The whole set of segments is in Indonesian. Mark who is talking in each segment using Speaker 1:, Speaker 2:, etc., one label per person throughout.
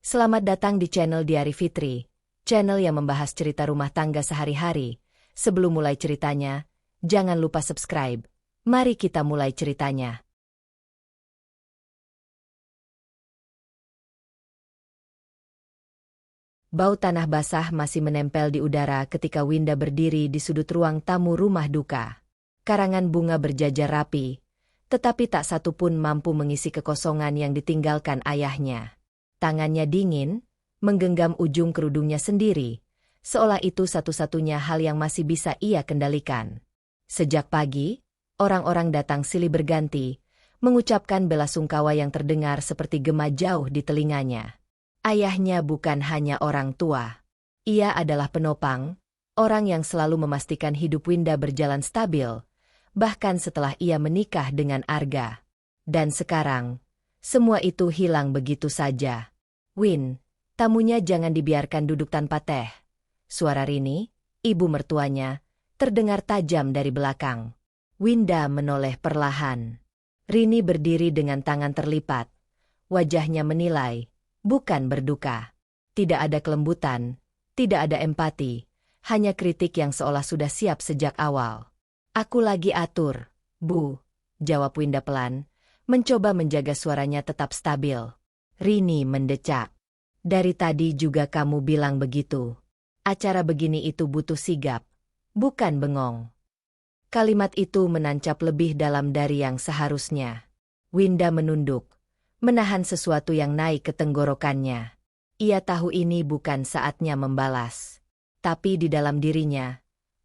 Speaker 1: Selamat datang di channel Diari Fitri, channel yang membahas cerita rumah tangga sehari-hari. Sebelum mulai ceritanya, jangan lupa subscribe. Mari kita mulai ceritanya. Bau tanah basah masih menempel di udara ketika Winda berdiri di sudut ruang tamu rumah duka. Karangan bunga berjajar rapi, tetapi tak satu pun mampu mengisi kekosongan yang ditinggalkan ayahnya. Tangannya dingin, menggenggam ujung kerudungnya sendiri, seolah itu satu-satunya hal yang masih bisa ia kendalikan. Sejak pagi, orang-orang datang silih berganti, mengucapkan belasungkawa yang terdengar seperti gema jauh di telinganya. Ayahnya bukan hanya orang tua. Ia adalah penopang, orang yang selalu memastikan hidup Winda berjalan stabil, bahkan setelah ia menikah dengan Arga. Dan sekarang, semua itu hilang begitu saja. "Win, tamunya jangan dibiarkan duduk tanpa teh." Suara Rini, ibu mertuanya, terdengar tajam dari belakang. Winda menoleh perlahan. Rini berdiri dengan tangan terlipat. Wajahnya menilai, bukan berduka. Tidak ada kelembutan, tidak ada empati, hanya kritik yang seolah sudah siap sejak awal. "Aku lagi atur, Bu," jawab Winda pelan, mencoba menjaga suaranya tetap stabil. Rini mendecak. "Dari tadi juga kamu bilang begitu. Acara begini itu butuh sigap, bukan bengong." Kalimat itu menancap lebih dalam dari yang seharusnya. Winda menunduk, menahan sesuatu yang naik ke tenggorokannya. Ia tahu ini bukan saatnya membalas. Tapi di dalam dirinya,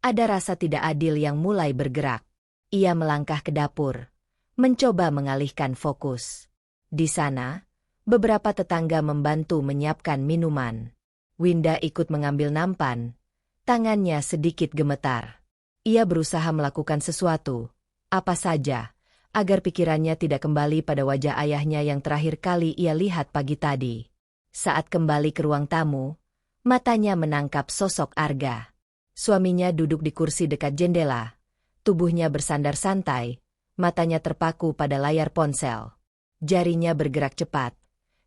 Speaker 1: ada rasa tidak adil yang mulai bergerak. Ia melangkah ke dapur, mencoba mengalihkan fokus. Di sana, beberapa tetangga membantu menyiapkan minuman. Winda ikut mengambil nampan, tangannya sedikit gemetar. Ia berusaha melakukan sesuatu, apa saja, agar pikirannya tidak kembali pada wajah ayahnya yang terakhir kali ia lihat pagi tadi. Saat kembali ke ruang tamu, matanya menangkap sosok Arga. Suaminya duduk di kursi dekat jendela, tubuhnya bersandar santai, matanya terpaku pada layar ponsel. Jarinya bergerak cepat,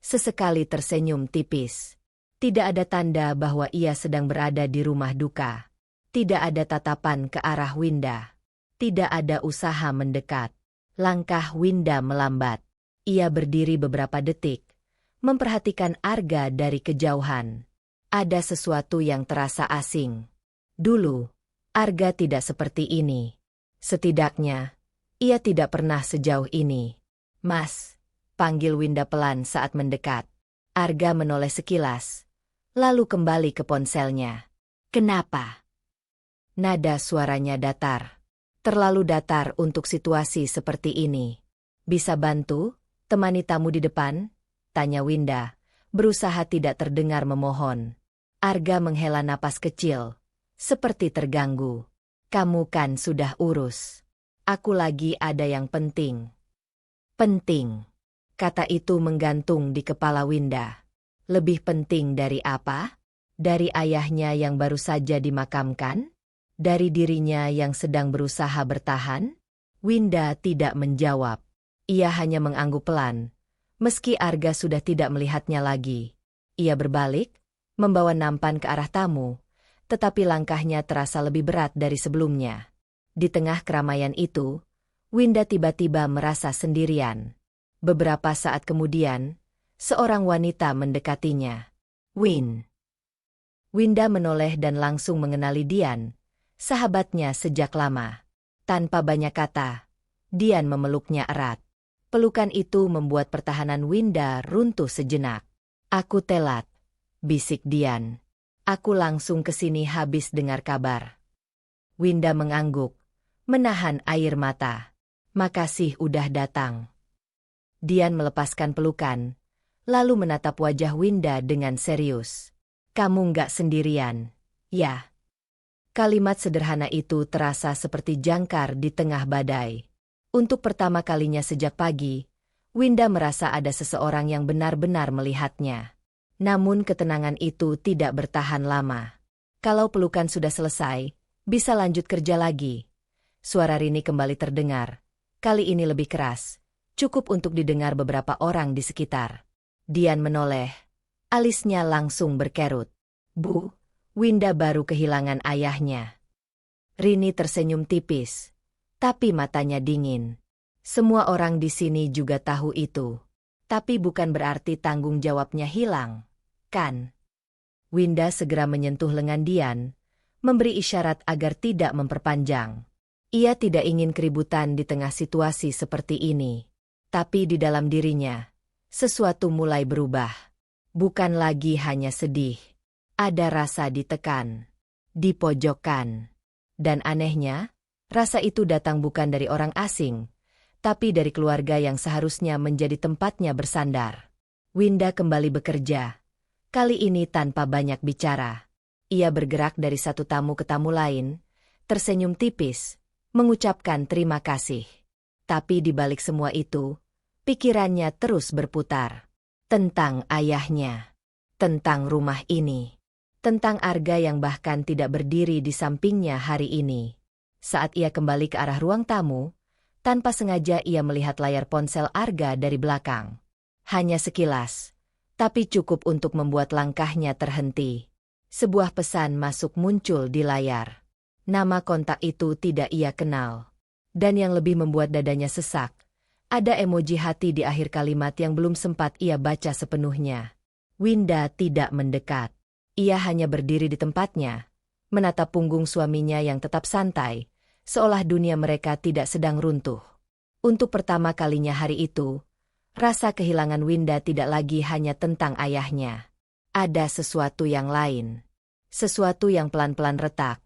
Speaker 1: sesekali tersenyum tipis. Tidak ada tanda bahwa ia sedang berada di rumah duka. Tidak ada tatapan ke arah Winda. Tidak ada usaha mendekat. Langkah Winda melambat. Ia berdiri beberapa detik, memperhatikan Arga dari kejauhan. Ada sesuatu yang terasa asing. Dulu, Arga tidak seperti ini. Setidaknya, ia tidak pernah sejauh ini. "Mas," panggil Winda pelan saat mendekat. Arga menoleh sekilas, lalu kembali ke ponselnya. "Kenapa?" Nada suaranya datar. Terlalu datar untuk situasi seperti ini. "Bisa bantu, temani tamu di depan?" tanya Winda, berusaha tidak terdengar memohon. Arga menghela napas kecil, seperti terganggu. "Kamu kan sudah urus. Aku lagi ada yang penting." "Penting?" Kata itu menggantung di kepala Winda. Lebih penting dari apa? Dari ayahnya yang baru saja dimakamkan? Dari dirinya yang sedang berusaha bertahan? Winda tidak menjawab. Ia hanya mengangguk pelan, meski Arga sudah tidak melihatnya lagi. Ia berbalik, membawa nampan ke arah tamu, tetapi langkahnya terasa lebih berat dari sebelumnya. Di tengah keramaian itu, Winda tiba-tiba merasa sendirian. Beberapa saat kemudian, seorang wanita mendekatinya. Winda menoleh dan langsung mengenali Dian, sahabatnya sejak lama. Tanpa banyak kata, Dian memeluknya erat. Pelukan itu membuat pertahanan Winda runtuh sejenak. "Aku telat," bisik Dian. "Aku langsung ke sini habis dengar kabar." Winda mengangguk, menahan air mata. "Makasih udah datang." Dian melepaskan pelukan, lalu menatap wajah Winda dengan serius. "Kamu nggak sendirian, ya?" Kalimat sederhana itu terasa seperti jangkar di tengah badai. Untuk pertama kalinya sejak pagi, Winda merasa ada seseorang yang benar-benar melihatnya. Namun ketenangan itu tidak bertahan lama. Kalau pelukan sudah selesai, bisa lanjut kerja lagi. Suara Rini kembali terdengar. Kali ini lebih keras, cukup untuk didengar beberapa orang di sekitar. Dian menoleh, Alisnya langsung berkerut. Bu, Winda baru kehilangan ayahnya. Rini tersenyum tipis, tapi matanya dingin. Semua orang di sini juga tahu itu. Tapi bukan berarti tanggung jawabnya hilang, kan? Winda segera menyentuh lengan Dian, memberi isyarat agar tidak memperpanjang. Ia tidak ingin keributan di tengah situasi seperti ini. Tapi di dalam dirinya, sesuatu mulai berubah. Bukan lagi hanya sedih. Ada rasa ditekan, dipojokkan. Dan anehnya, rasa itu datang bukan dari orang asing, tapi dari keluarga yang seharusnya menjadi tempatnya bersandar. Winda kembali bekerja. Kali ini tanpa banyak bicara. Ia bergerak dari satu tamu ke tamu lain, tersenyum tipis, mengucapkan terima kasih. Tapi di balik semua itu, pikirannya terus berputar. Tentang ayahnya. Tentang rumah ini. Tentang Arga yang bahkan tidak berdiri di sampingnya hari ini. Saat ia kembali ke arah ruang tamu, tanpa sengaja ia melihat layar ponsel Arga dari belakang. Hanya sekilas, tapi cukup untuk membuat langkahnya terhenti. Sebuah pesan masuk muncul di layar. Nama kontak itu tidak ia kenal. Dan yang lebih membuat dadanya sesak, ada emoji hati di akhir kalimat yang belum sempat ia baca sepenuhnya. Winda tidak mendekat. Ia hanya berdiri di tempatnya, menatap punggung suaminya yang tetap santai, seolah dunia mereka tidak sedang runtuh. Untuk pertama kalinya hari itu, rasa kehilangan Winda tidak lagi hanya tentang ayahnya. Ada sesuatu yang lain. Sesuatu yang pelan-pelan retak,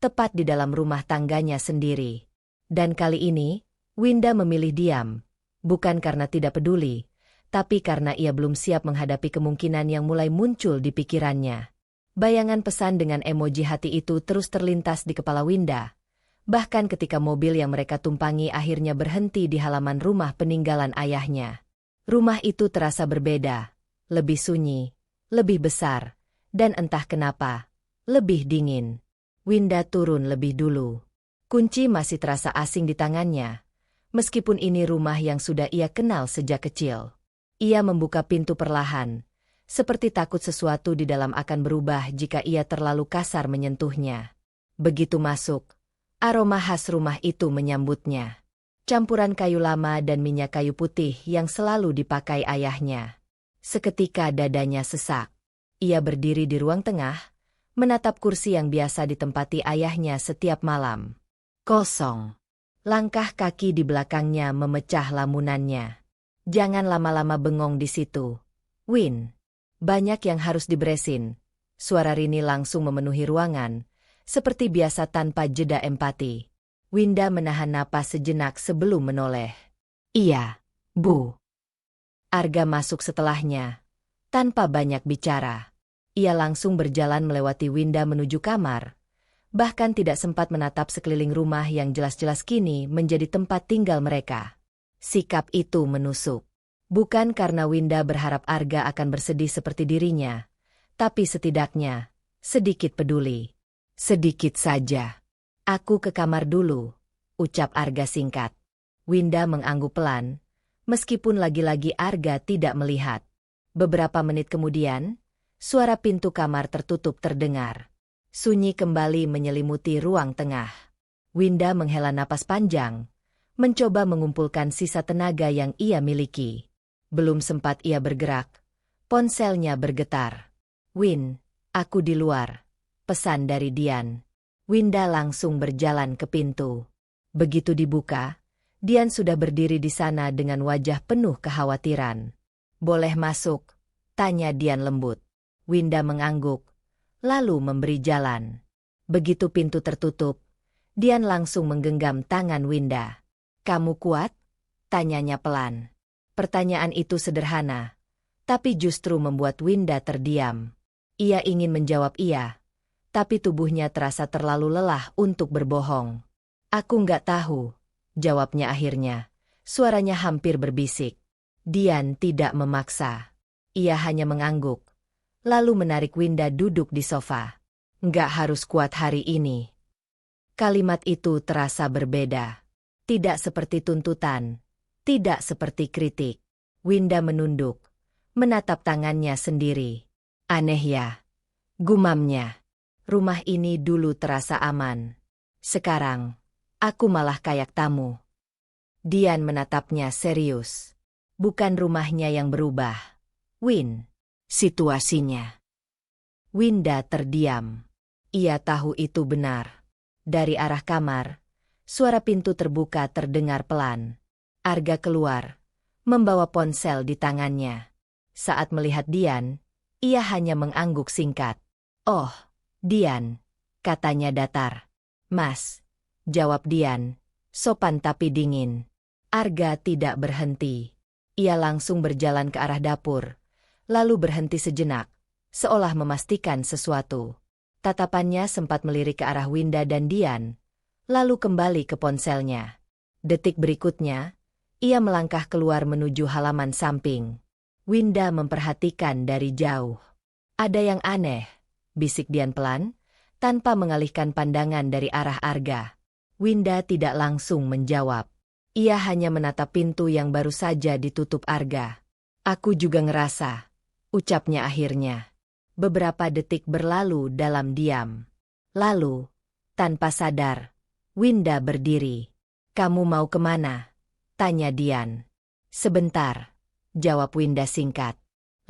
Speaker 1: tepat di dalam rumah tangganya sendiri. Dan kali ini, Winda memilih diam, bukan karena tidak peduli, tapi karena ia belum siap menghadapi kemungkinan yang mulai muncul di pikirannya. Bayangan pesan dengan emoji hati itu terus terlintas di kepala Winda. Bahkan ketika mobil yang mereka tumpangi akhirnya berhenti di halaman rumah peninggalan ayahnya. Rumah itu terasa berbeda, lebih sunyi, lebih besar, dan entah kenapa, lebih dingin. Winda turun lebih dulu. Kunci masih terasa asing di tangannya, meskipun ini rumah yang sudah ia kenal sejak kecil. Ia membuka pintu perlahan, seperti takut sesuatu di dalam akan berubah jika ia terlalu kasar menyentuhnya. Begitu masuk, aroma khas rumah itu menyambutnya. Campuran kayu lama dan minyak kayu putih yang selalu dipakai ayahnya. Seketika dadanya sesak. Ia berdiri di ruang tengah, menatap kursi yang biasa ditempati ayahnya setiap malam. Kosong. Langkah kaki di belakangnya memecah lamunannya. Jangan lama-lama bengong di situ, Win. Banyak yang harus diberesin. Suara Rini langsung memenuhi ruangan, seperti biasa tanpa jeda empati. Winda menahan napas sejenak sebelum menoleh. Iya, Bu. Arga masuk setelahnya, tanpa banyak bicara. Ia langsung berjalan melewati Winda menuju kamar. Bahkan tidak sempat menatap sekeliling rumah yang jelas-jelas kini menjadi tempat tinggal mereka. Sikap itu menusuk. Bukan karena Winda berharap Arga akan bersedih seperti dirinya, tapi setidaknya, sedikit peduli. Sedikit saja. Aku ke kamar dulu, ucap Arga singkat. Winda mengangguk pelan, meskipun lagi-lagi Arga tidak melihat. Beberapa menit kemudian, suara pintu kamar tertutup terdengar. Sunyi kembali menyelimuti ruang tengah. Winda menghela napas panjang, mencoba mengumpulkan sisa tenaga yang ia miliki. Belum sempat ia bergerak, ponselnya bergetar. Win, aku di luar. Pesan dari Dian. Winda langsung berjalan ke pintu. Begitu dibuka, Dian sudah berdiri di sana dengan wajah penuh kekhawatiran. Boleh masuk? Tanya Dian lembut. Winda mengangguk, lalu memberi jalan. Begitu pintu tertutup, Dian langsung menggenggam tangan Winda. Kamu kuat? Tanyanya pelan. Pertanyaan itu sederhana, tapi justru membuat Winda terdiam. Ia ingin menjawab iya, tapi tubuhnya terasa terlalu lelah untuk berbohong. Aku nggak tahu, jawabnya akhirnya. Suaranya hampir berbisik. Dian tidak memaksa. Ia hanya mengangguk, lalu menarik Winda duduk di sofa. Nggak harus kuat hari ini. Kalimat itu terasa berbeda. Tidak seperti tuntutan, tidak seperti kritik. Winda menunduk, menatap tangannya sendiri. Aneh ya, gumamnya. Rumah ini dulu terasa aman. Sekarang, aku malah kayak tamu. Dian menatapnya serius. Bukan rumahnya yang berubah, Win. Situasinya. Winda terdiam. Ia tahu itu benar. Dari arah kamar, suara pintu terbuka terdengar pelan. Arga keluar, membawa ponsel di tangannya. Saat melihat Dian, ia hanya mengangguk singkat. "Oh, Dian," katanya datar. "Mas," jawab Dian, sopan tapi dingin. Arga tidak berhenti. Ia langsung berjalan ke arah dapur, lalu berhenti sejenak, seolah memastikan sesuatu. Tatapannya sempat melirik ke arah Winda dan Dian, lalu kembali ke ponselnya. Detik berikutnya, ia melangkah keluar menuju halaman samping. Winda memperhatikan dari jauh. "Ada yang aneh," bisik Dian pelan, tanpa mengalihkan pandangan dari arah Arga. Winda tidak langsung menjawab. Ia hanya menatap pintu yang baru saja ditutup Arga. "Aku juga ngerasa," ucapnya akhirnya. Beberapa detik berlalu dalam diam. Lalu, tanpa sadar, Winda berdiri. "Kamu mau kemana?" tanya Dian. "Sebentar," jawab Winda singkat.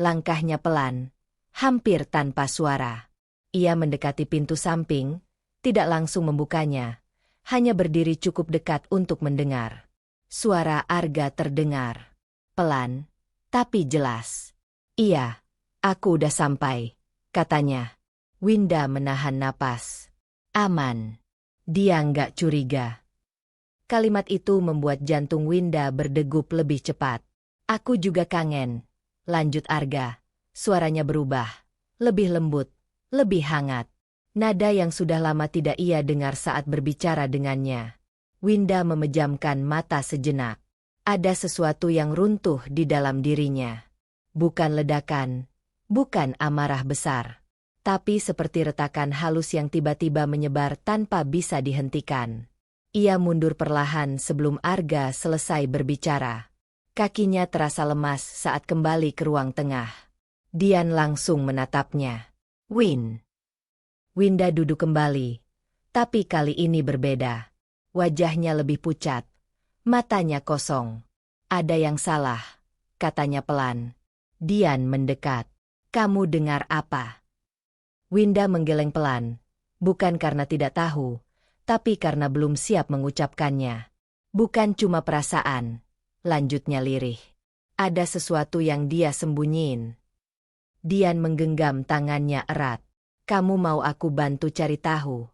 Speaker 1: Langkahnya pelan, hampir tanpa suara. Ia mendekati pintu samping, tidak langsung membukanya, hanya berdiri cukup dekat untuk mendengar. Suara Arga terdengar. Pelan, tapi jelas. "Iya, aku udah sampai," katanya. Winda menahan napas. Aman. Dia nggak curiga. Kalimat itu membuat jantung Winda berdegup lebih cepat. "Aku juga kangen," lanjut Arga. Suaranya berubah. Lebih lembut, lebih hangat. Nada yang sudah lama tidak ia dengar saat berbicara dengannya. Winda memejamkan mata sejenak. Ada sesuatu yang runtuh di dalam dirinya. Bukan ledakan, bukan amarah besar, tapi seperti retakan halus yang tiba-tiba menyebar tanpa bisa dihentikan. Ia mundur perlahan sebelum Arga selesai berbicara. Kakinya terasa lemas saat kembali ke ruang tengah. Dian langsung menatapnya. Winda duduk kembali, tapi kali ini berbeda. Wajahnya lebih pucat, matanya kosong. "Ada yang salah," katanya pelan. Dian mendekat. "Kamu dengar apa?" Winda menggeleng pelan, bukan karena tidak tahu, tapi karena belum siap mengucapkannya. "Bukan cuma perasaan," lanjutnya lirih. "Ada sesuatu yang dia sembunyiin." Dian menggenggam tangannya erat. "Kamu mau aku bantu cari tahu?"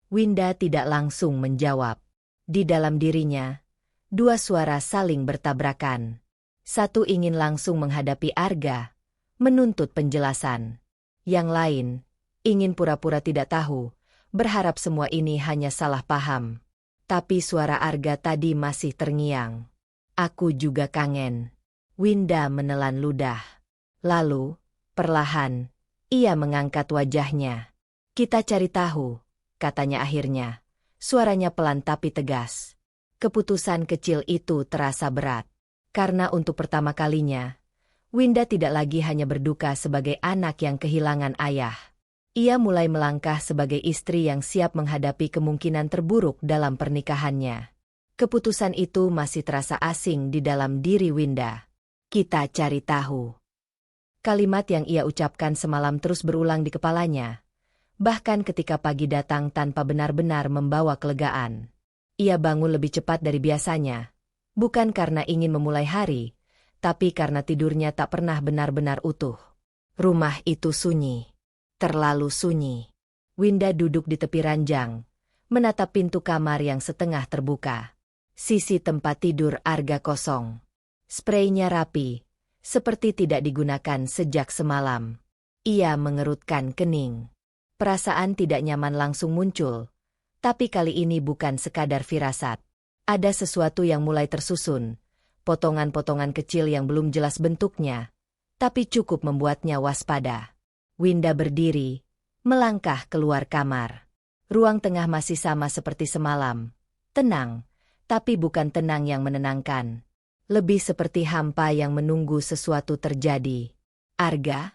Speaker 1: Winda tidak langsung menjawab. Di dalam dirinya, dua suara saling bertabrakan. Satu ingin langsung menghadapi Arga, menuntut penjelasan. Yang lain, ingin pura-pura tidak tahu, berharap semua ini hanya salah paham. Tapi suara Arga tadi masih terngiang. "Aku juga kangen." Winda menelan ludah. Lalu, perlahan, ia mengangkat wajahnya. "Kita cari tahu," katanya akhirnya. Suaranya pelan tapi tegas. Keputusan kecil itu terasa berat. Karena untuk pertama kalinya, Winda tidak lagi hanya berduka sebagai anak yang kehilangan ayah. Ia mulai melangkah sebagai istri yang siap menghadapi kemungkinan terburuk dalam pernikahannya. Keputusan itu masih terasa asing di dalam diri Winda. "Kita cari tahu." Kalimat yang ia ucapkan semalam terus berulang di kepalanya. Bahkan ketika pagi datang tanpa benar-benar membawa kelegaan. Ia bangun lebih cepat dari biasanya. Bukan karena ingin memulai hari, tapi karena tidurnya tak pernah benar-benar utuh. Rumah itu sunyi. Terlalu sunyi. Winda duduk di tepi ranjang, menatap pintu kamar yang setengah terbuka. Sisi tempat tidur Arga kosong. Spraynya rapi, seperti tidak digunakan sejak semalam. Ia mengerutkan kening. Perasaan tidak nyaman langsung muncul, tapi kali ini bukan sekadar firasat. Ada sesuatu yang mulai tersusun, potongan-potongan kecil yang belum jelas bentuknya, tapi cukup membuatnya waspada. Winda berdiri, melangkah keluar kamar. Ruang tengah masih sama seperti semalam. Tenang, tapi bukan tenang yang menenangkan. Lebih seperti hampa yang menunggu sesuatu terjadi. Arga?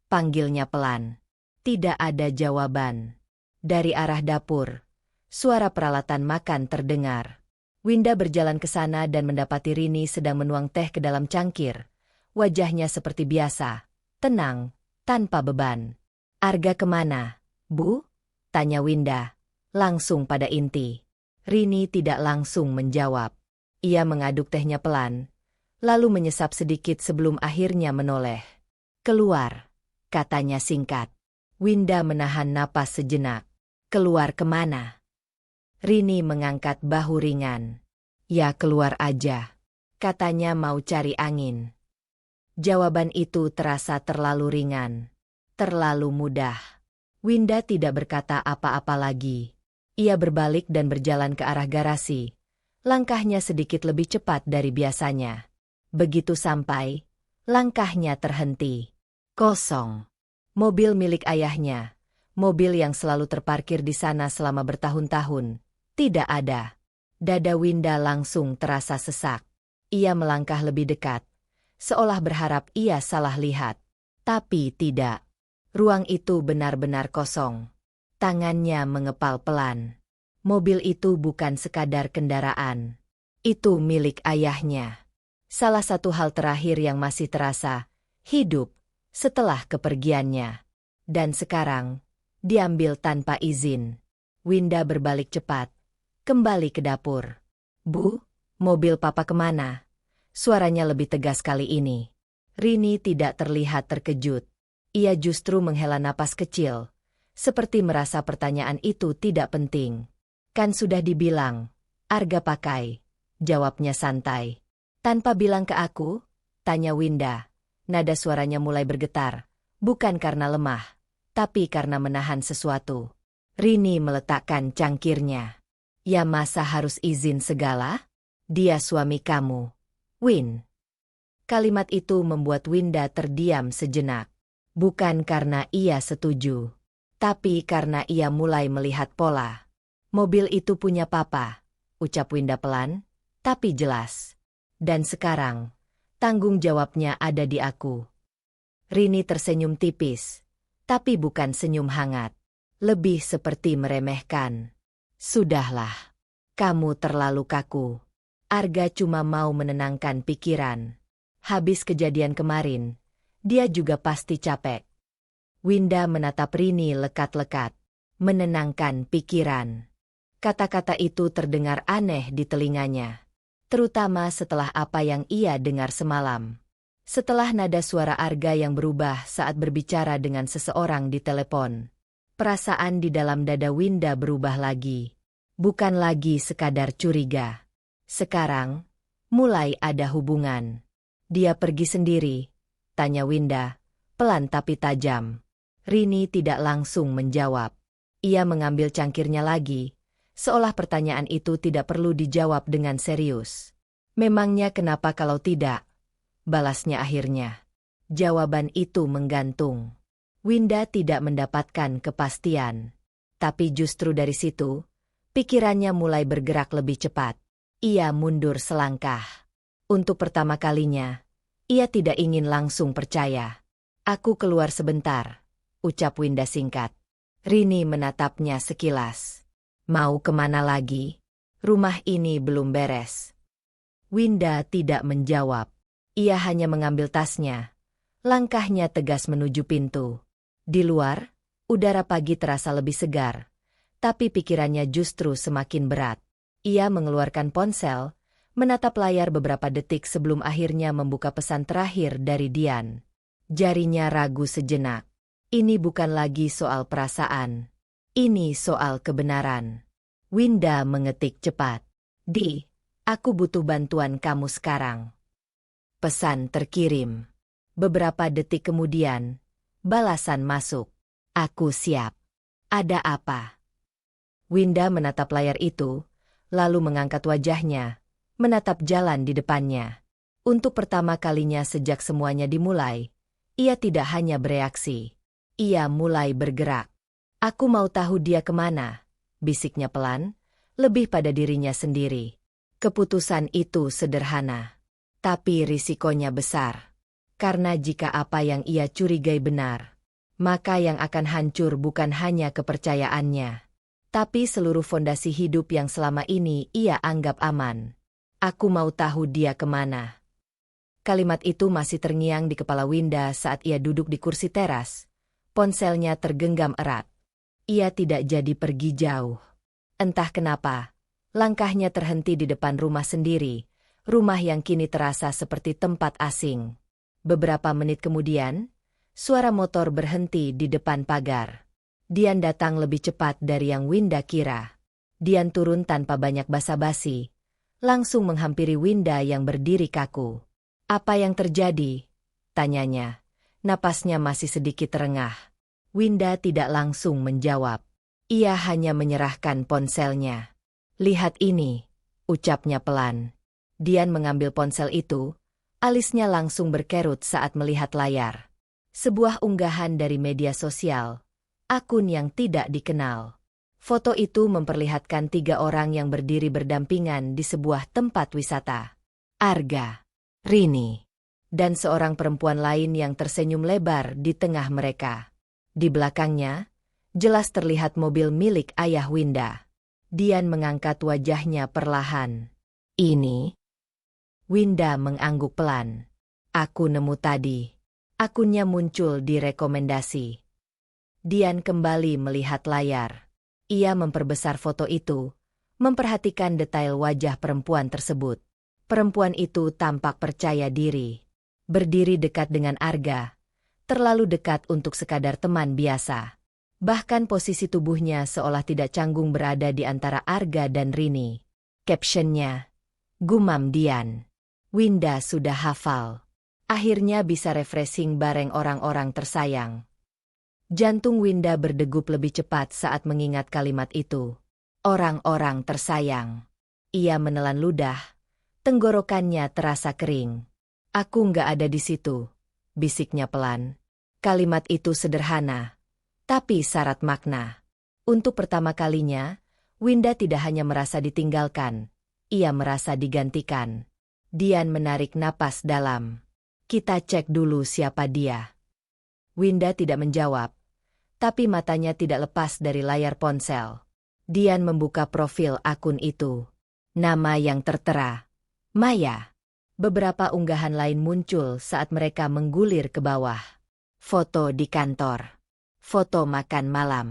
Speaker 1: Panggilnya pelan. Tidak ada jawaban. Dari arah dapur, suara peralatan makan terdengar. Winda berjalan ke sana dan mendapati Rini sedang menuang teh ke dalam cangkir. Wajahnya seperti biasa, tenang, tanpa beban. Arga kemana, Bu? Tanya Winda, langsung pada inti. Rini tidak langsung menjawab. Ia mengaduk tehnya pelan, lalu menyesap sedikit sebelum akhirnya menoleh. Keluar, katanya singkat. Winda menahan napas sejenak. Keluar kemana? Rini mengangkat bahu ringan. Ya keluar aja. Katanya mau cari angin. Jawaban itu terasa terlalu ringan. Terlalu mudah. Winda tidak berkata apa-apa lagi. Ia berbalik dan berjalan ke arah garasi. Langkahnya sedikit lebih cepat dari biasanya. Begitu sampai, langkahnya terhenti. Kosong. Mobil milik ayahnya, mobil yang selalu terparkir di sana selama bertahun-tahun, tidak ada. Dada Winda langsung terasa sesak. Ia melangkah lebih dekat, seolah berharap ia salah lihat. Tapi tidak. Ruang itu benar-benar kosong. Tangannya mengepal pelan. Mobil itu bukan sekadar kendaraan. Itu milik ayahnya. Salah satu hal terakhir yang masih terasa, hidup, setelah kepergiannya. Dan sekarang, diambil tanpa izin. Winda berbalik cepat, kembali ke dapur. Bu, mobil papa kemana? Suaranya lebih tegas kali ini. Rini tidak terlihat terkejut. Ia justru menghela napas kecil, seperti merasa pertanyaan itu tidak penting. Kan sudah dibilang, Arga pakai, jawabnya santai. Tanpa bilang ke aku? Tanya Winda. Nada suaranya mulai bergetar, bukan karena lemah, tapi karena menahan sesuatu. Rini meletakkan cangkirnya. Ya masa harus izin segala? Dia suami kamu, Win. Kalimat itu membuat Winda terdiam sejenak. Bukan karena ia setuju, tapi karena ia mulai melihat pola. Mobil itu punya papa, ucap Winda pelan, tapi jelas. Dan sekarang, tanggung jawabnya ada di aku. Rini tersenyum tipis, tapi bukan senyum hangat. Lebih seperti meremehkan. Sudahlah, kamu terlalu kaku. Arga cuma mau menenangkan pikiran. Habis kejadian kemarin, dia juga pasti capek. Winda menatap Rini lekat-lekat. Menenangkan pikiran. Kata-kata itu terdengar aneh di telinganya. Terutama setelah apa yang ia dengar semalam. Setelah nada suara Arga yang berubah saat berbicara dengan seseorang di telepon. Perasaan di dalam dada Winda berubah lagi. Bukan lagi sekadar curiga. Sekarang, mulai ada hubungan. Dia pergi sendiri, tanya Winda, pelan tapi tajam. Rini tidak langsung menjawab. Ia mengambil cangkirnya lagi, seolah pertanyaan itu tidak perlu dijawab dengan serius. Memangnya kenapa kalau tidak? Balasnya akhirnya. Jawaban itu menggantung. Winda tidak mendapatkan kepastian. Tapi justru dari situ, pikirannya mulai bergerak lebih cepat. Ia mundur selangkah. Untuk pertama kalinya, ia tidak ingin langsung percaya. Aku keluar sebentar, ucap Winda singkat. Rini menatapnya sekilas. Mau kemana lagi? Rumah ini belum beres. Winda tidak menjawab. Ia hanya mengambil tasnya. Langkahnya tegas menuju pintu. Di luar, udara pagi terasa lebih segar. Tapi pikirannya justru semakin berat. Ia mengeluarkan ponsel, menatap layar beberapa detik sebelum akhirnya membuka pesan terakhir dari Dian. Jarinya ragu sejenak. Ini bukan lagi soal perasaan. Ini soal kebenaran. Winda mengetik cepat. Di, aku butuh bantuan kamu sekarang. Pesan terkirim. Beberapa detik kemudian, balasan masuk. Aku siap. Ada apa? Winda menatap layar itu, lalu mengangkat wajahnya, menatap jalan di depannya. Untuk pertama kalinya sejak semuanya dimulai, ia tidak hanya bereaksi. Ia mulai bergerak. Aku mau tahu dia kemana, bisiknya pelan, lebih pada dirinya sendiri. Keputusan itu sederhana. Tapi risikonya besar. Karena jika apa yang ia curigai benar, maka yang akan hancur bukan hanya kepercayaannya, tapi seluruh fondasi hidup yang selama ini ia anggap aman. Aku mau tahu dia kemana. Kalimat itu masih terngiang di kepala Winda saat ia duduk di kursi teras. Ponselnya tergenggam erat. Ia tidak jadi pergi jauh. Entah kenapa, langkahnya terhenti di depan rumah sendiri, rumah yang kini terasa seperti tempat asing. Beberapa menit kemudian, suara motor berhenti di depan pagar. Dian datang lebih cepat dari yang Winda kira. Dian turun tanpa banyak basa-basi, langsung menghampiri Winda yang berdiri kaku. "Apa yang terjadi?" tanyanya. Napasnya masih sedikit terengah. Winda tidak langsung menjawab. Ia hanya menyerahkan ponselnya. "Lihat ini," ucapnya pelan. Dian mengambil ponsel itu, alisnya langsung berkerut saat melihat layar. Sebuah unggahan dari media sosial, akun yang tidak dikenal. Foto itu memperlihatkan 3 orang yang berdiri berdampingan di sebuah tempat wisata. Arga, Rini, dan seorang perempuan lain yang tersenyum lebar di tengah mereka. Di belakangnya, jelas terlihat mobil milik ayah Winda. Dian mengangkat wajahnya perlahan. "Ini?" Winda mengangguk pelan. "Aku nemu tadi." Akunnya muncul di rekomendasi. Dian kembali melihat layar. Ia memperbesar foto itu, memperhatikan detail wajah perempuan tersebut. Perempuan itu tampak percaya diri. Berdiri dekat dengan Arga, terlalu dekat untuk sekadar teman biasa. Bahkan posisi tubuhnya seolah tidak canggung berada di antara Arga dan Rini. Captionnya, gumam Dian. Winda sudah hafal. Akhirnya bisa refreshing bareng orang-orang tersayang. Jantung Winda berdegup lebih cepat saat mengingat kalimat itu. Orang-orang tersayang. Ia menelan ludah. Tenggorokannya terasa kering. "Aku nggak ada di situ," bisiknya pelan. Kalimat itu sederhana, tapi syarat makna. Untuk pertama kalinya, Winda tidak hanya merasa ditinggalkan, ia merasa digantikan. Dian menarik napas dalam. "Kita cek dulu siapa dia." Winda tidak menjawab, tapi matanya tidak lepas dari layar ponsel. Dian membuka profil akun itu. Nama yang tertera, Maya. Beberapa unggahan lain muncul saat mereka menggulir ke bawah. Foto di kantor, foto makan malam,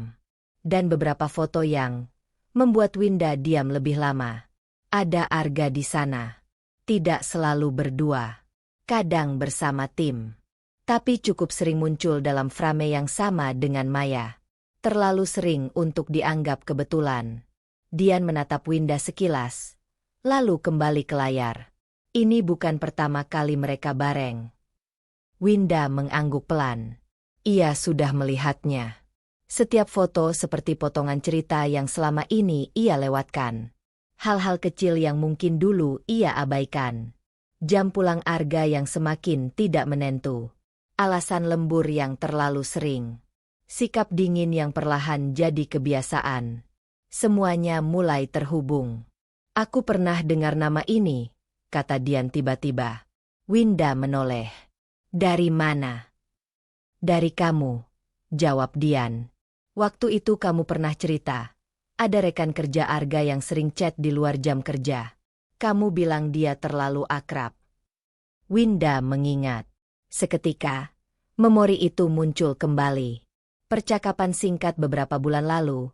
Speaker 1: dan beberapa foto yang membuat Winda diam lebih lama. Ada Arga di sana. Tidak selalu berdua. Kadang bersama tim. Tapi cukup sering muncul dalam frame yang sama dengan Maya. Terlalu sering untuk dianggap kebetulan. Dian menatap Winda sekilas, lalu kembali ke layar. Ini bukan pertama kali mereka bareng. Winda mengangguk pelan. Ia sudah melihatnya. Setiap foto seperti potongan cerita yang selama ini ia lewatkan. Hal-hal kecil yang mungkin dulu ia abaikan. Jam pulang Arga yang semakin tidak menentu. Alasan lembur yang terlalu sering. Sikap dingin yang perlahan jadi kebiasaan. Semuanya mulai terhubung. "Aku pernah dengar nama ini," kata Dian tiba-tiba. Winda menoleh. "Dari mana?" "Dari kamu," jawab Dian. "Waktu itu kamu pernah cerita. Ada rekan kerja Arga yang sering chat di luar jam kerja. Kamu bilang dia terlalu akrab." Winda mengingat. Seketika, memori itu muncul kembali. Percakapan singkat beberapa bulan lalu,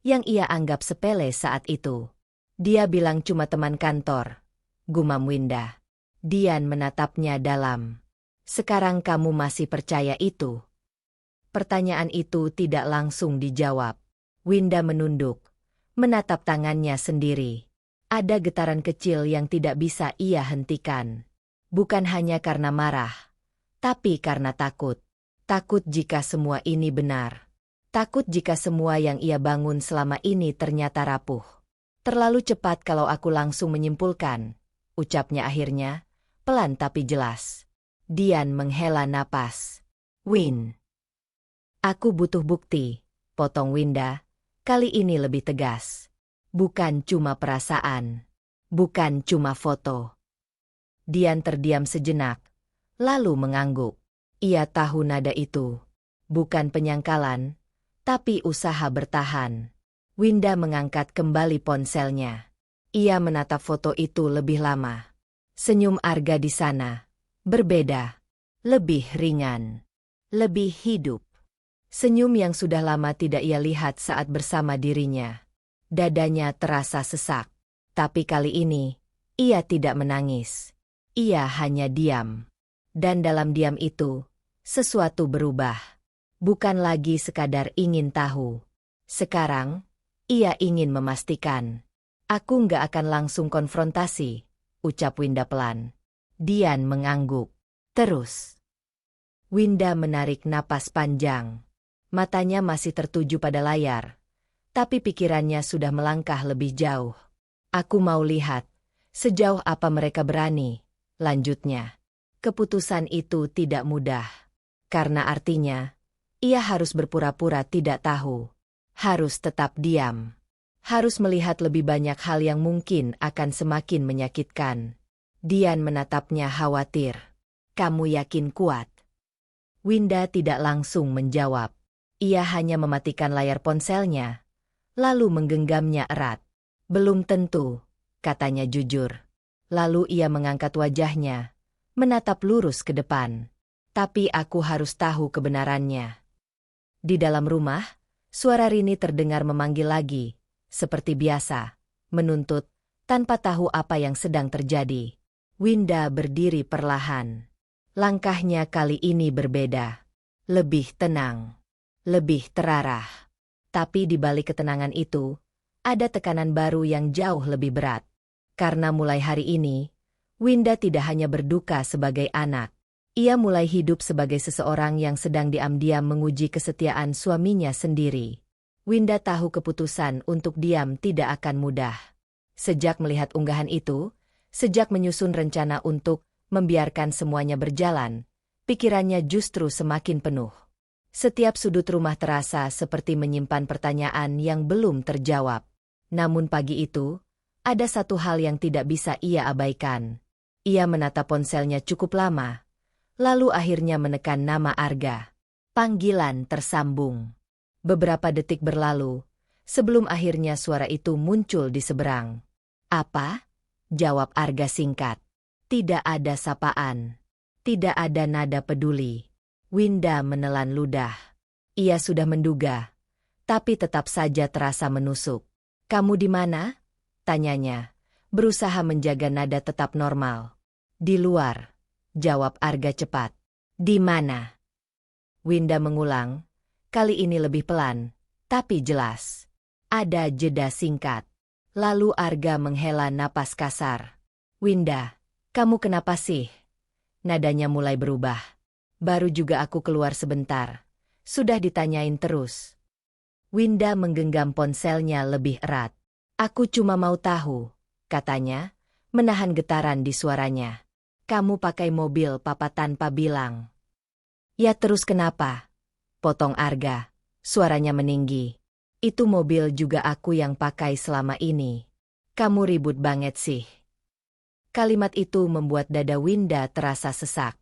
Speaker 1: yang ia anggap sepele saat itu. Dia bilang cuma teman kantor, gumam Winda. Dian menatapnya dalam. "Sekarang kamu masih percaya itu?" Pertanyaan itu tidak langsung dijawab. Winda menunduk, menatap tangannya sendiri. Ada getaran kecil yang tidak bisa ia hentikan. Bukan hanya karena marah, tapi karena takut. Takut jika semua ini benar. Takut jika semua yang ia bangun selama ini ternyata rapuh. "Terlalu cepat kalau aku langsung menyimpulkan," ucapnya akhirnya, pelan tapi jelas. Dian menghela napas. "Win. Aku butuh bukti," potong Winda, kali ini lebih tegas. "Bukan cuma perasaan. Bukan cuma foto. Dian terdiam sejenak, lalu mengangguk. Ia tahu nada itu. Bukan penyangkalan, tapi usaha bertahan. Winda mengangkat kembali ponselnya. Ia menatap foto itu lebih lama. Senyum Arga di sana berbeda, lebih ringan, lebih hidup. Senyum yang sudah lama tidak ia lihat saat bersama dirinya. Dadanya terasa sesak, tapi kali ini ia tidak menangis. Ia hanya diam. Dan dalam diam itu, sesuatu berubah. Bukan lagi sekadar ingin tahu. Sekarang, ia ingin memastikan. Aku nggak akan langsung konfrontasi, ucap Winda pelan. Dian mengangguk. Terus. Winda menarik napas panjang. Matanya masih tertuju pada layar. Tapi pikirannya sudah melangkah lebih jauh. Aku mau lihat, sejauh apa mereka berani, lanjutnya. Keputusan itu tidak mudah. Karena artinya, ia harus berpura-pura tidak tahu. Harus tetap diam. Harus melihat lebih banyak hal yang mungkin akan semakin menyakitkan. Dian menatapnya khawatir. Kamu yakin kuat? Winda tidak langsung menjawab. Ia hanya mematikan layar ponselnya, lalu menggenggamnya erat. Belum tentu, katanya jujur. Lalu ia mengangkat wajahnya, menatap lurus ke depan. Tapi aku harus tahu kebenarannya. Di dalam rumah, suara Rini terdengar memanggil lagi, seperti biasa, menuntut, tanpa tahu apa yang sedang terjadi. Winda berdiri perlahan. Langkahnya kali ini berbeda. Lebih tenang. Lebih terarah. Tapi di balik ketenangan itu, ada tekanan baru yang jauh lebih berat. Karena mulai hari ini, Winda tidak hanya berduka sebagai anak. Ia mulai hidup sebagai seseorang yang sedang diam-diam menguji kesetiaan suaminya sendiri. Winda tahu keputusan untuk diam tidak akan mudah. Sejak melihat unggahan itu, sejak menyusun rencana untuk membiarkan semuanya berjalan, pikirannya justru semakin penuh. Setiap sudut rumah terasa seperti menyimpan pertanyaan yang belum terjawab. Namun pagi itu, ada satu hal yang tidak bisa ia abaikan. Ia menatap ponselnya cukup lama, lalu akhirnya menekan nama Arga. Panggilan tersambung. Beberapa detik berlalu, sebelum akhirnya suara itu muncul di seberang. Apa? Jawab Arga singkat. Tidak ada sapaan. Tidak ada nada peduli. Winda menelan ludah. Ia sudah menduga, tapi tetap saja terasa menusuk. Kamu di mana? Tanyanya, berusaha menjaga nada tetap normal. Di luar, jawab Arga cepat. Di mana? Winda mengulang, kali ini lebih pelan, tapi jelas. Ada jeda singkat. Lalu Arga menghela napas kasar. Winda, kamu kenapa sih? Nadanya mulai berubah. Baru juga aku keluar sebentar. Sudah ditanyain terus. Winda menggenggam ponselnya lebih erat. Aku cuma mau tahu, katanya, menahan getaran di suaranya. Kamu pakai mobil papa tanpa bilang. Ya terus kenapa? Potong Arga, suaranya meninggi. Itu mobil juga aku yang pakai selama ini. Kamu ribut banget sih. Kalimat itu membuat dada Winda terasa sesak.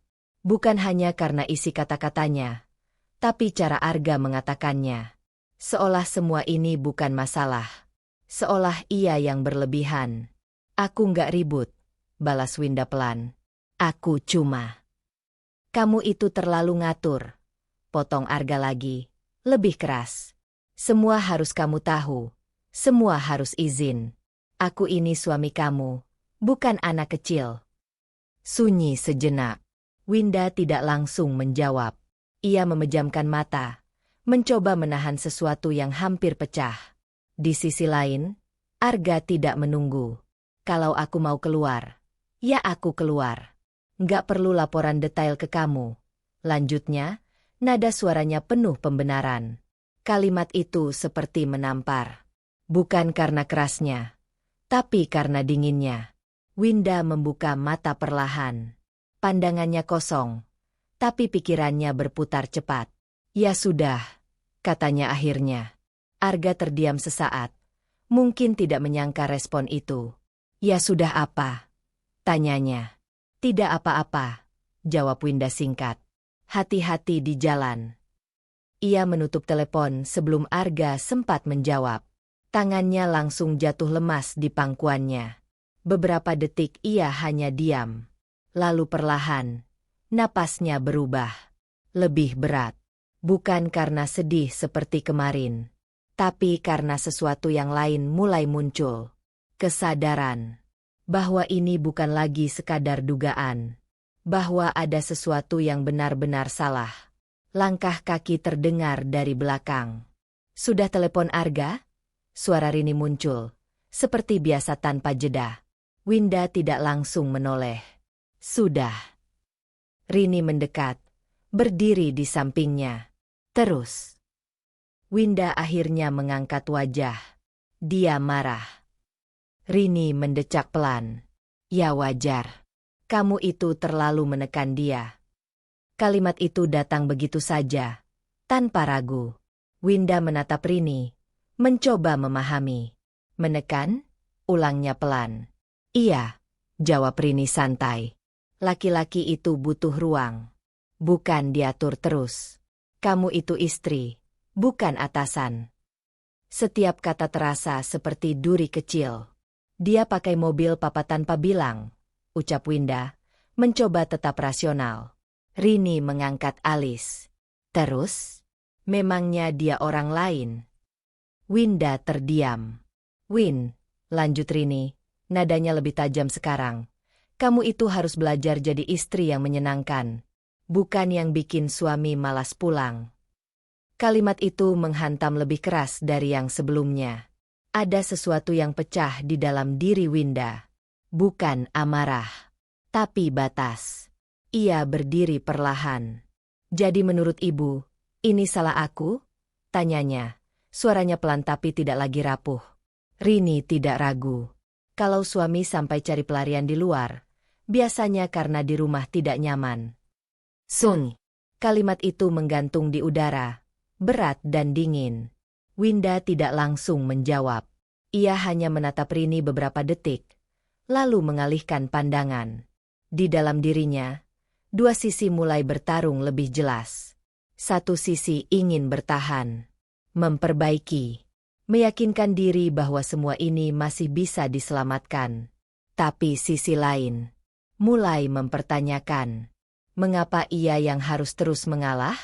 Speaker 1: Bukan hanya karena isi kata-katanya, tapi cara Arga mengatakannya. Seolah semua ini bukan masalah. Seolah ia yang berlebihan. Aku nggak ribut, balas Winda pelan. Aku cuma. Kamu itu terlalu ngatur. Potong Arga lagi, lebih keras. Semua harus kamu tahu. Semua harus izin. Aku ini suami kamu, bukan anak kecil. Sunyi sejenak. Winda tidak langsung menjawab. Ia memejamkan mata, mencoba menahan sesuatu yang hampir pecah. Di sisi lain, Arga tidak menunggu. Kalau aku mau keluar, ya aku keluar. Nggak perlu laporan detail ke kamu. Lanjutnya, nada suaranya penuh pembenaran. Kalimat itu seperti menampar. Bukan karena kerasnya, tapi karena dinginnya. Winda membuka mata perlahan. Pandangannya kosong, tapi pikirannya berputar cepat. Ya sudah, katanya akhirnya. Arga terdiam sesaat. Mungkin tidak menyangka respon itu. Ya sudah apa? Tanyanya. Tidak apa-apa, jawab Winda singkat. Hati-hati di jalan. Ia menutup telepon sebelum Arga sempat menjawab. Tangannya langsung jatuh lemas di pangkuannya. Beberapa detik ia hanya diam. Lalu perlahan, napasnya berubah. Lebih berat. Bukan karena sedih seperti kemarin, tapi karena sesuatu yang lain mulai muncul. Kesadaran bahwa ini bukan lagi sekadar dugaan. Bahwa ada sesuatu yang benar-benar salah. Langkah kaki terdengar dari belakang. Sudah telepon Arga? Suara Rini muncul, seperti biasa tanpa jeda. Winda tidak langsung menoleh. Sudah. Rini mendekat, berdiri di sampingnya. Terus. Winda akhirnya mengangkat wajah. Dia marah. Rini mendecak pelan. Ya wajar. Kamu itu terlalu menekan dia. Kalimat itu datang begitu saja, tanpa ragu. Winda menatap Rini, mencoba memahami. Menekan? Ulangnya pelan. Iya, jawab Rini santai. Laki-laki itu butuh ruang. Bukan diatur terus. Kamu itu istri, bukan atasan. Setiap kata terasa seperti duri kecil. Dia pakai mobil papa tanpa bilang, ucap Winda, mencoba tetap rasional. Rini mengangkat alis. Terus? Memangnya dia orang lain? Winda terdiam. Win, lanjut Rini, nadanya lebih tajam sekarang. Kamu itu harus belajar jadi istri yang menyenangkan. Bukan yang bikin suami malas pulang. Kalimat itu menghantam lebih keras dari yang sebelumnya. Ada sesuatu yang pecah di dalam diri Winda. Bukan amarah, tapi batas. Ia berdiri perlahan. Jadi menurut ibu, ini salah aku? Tanyanya. Suaranya pelan tapi tidak lagi rapuh. Rini tidak ragu. Kalau suami sampai cari pelarian di luar, biasanya karena di rumah tidak nyaman. Sun. Kalimat itu menggantung di udara, berat dan dingin. Winda tidak langsung menjawab. Ia hanya menatap Rini beberapa detik, lalu mengalihkan pandangan. Di dalam dirinya, dua sisi mulai bertarung lebih jelas. Satu sisi ingin bertahan, memperbaiki, meyakinkan diri bahwa semua ini masih bisa diselamatkan. Tapi sisi lain mulai mempertanyakan. Mengapa ia yang harus terus mengalah?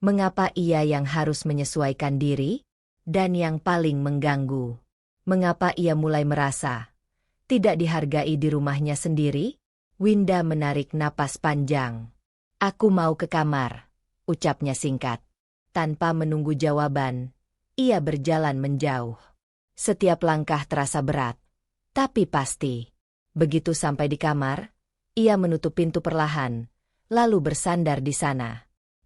Speaker 1: Mengapa ia yang harus menyesuaikan diri? Dan yang paling mengganggu, mengapa ia mulai merasa tidak dihargai di rumahnya sendiri? Winda menarik napas panjang. Aku mau ke kamar, ucapnya singkat. Tanpa menunggu jawaban, ia berjalan menjauh. Setiap langkah terasa berat, tapi pasti. Begitu sampai di kamar, ia menutup pintu perlahan, lalu bersandar di sana.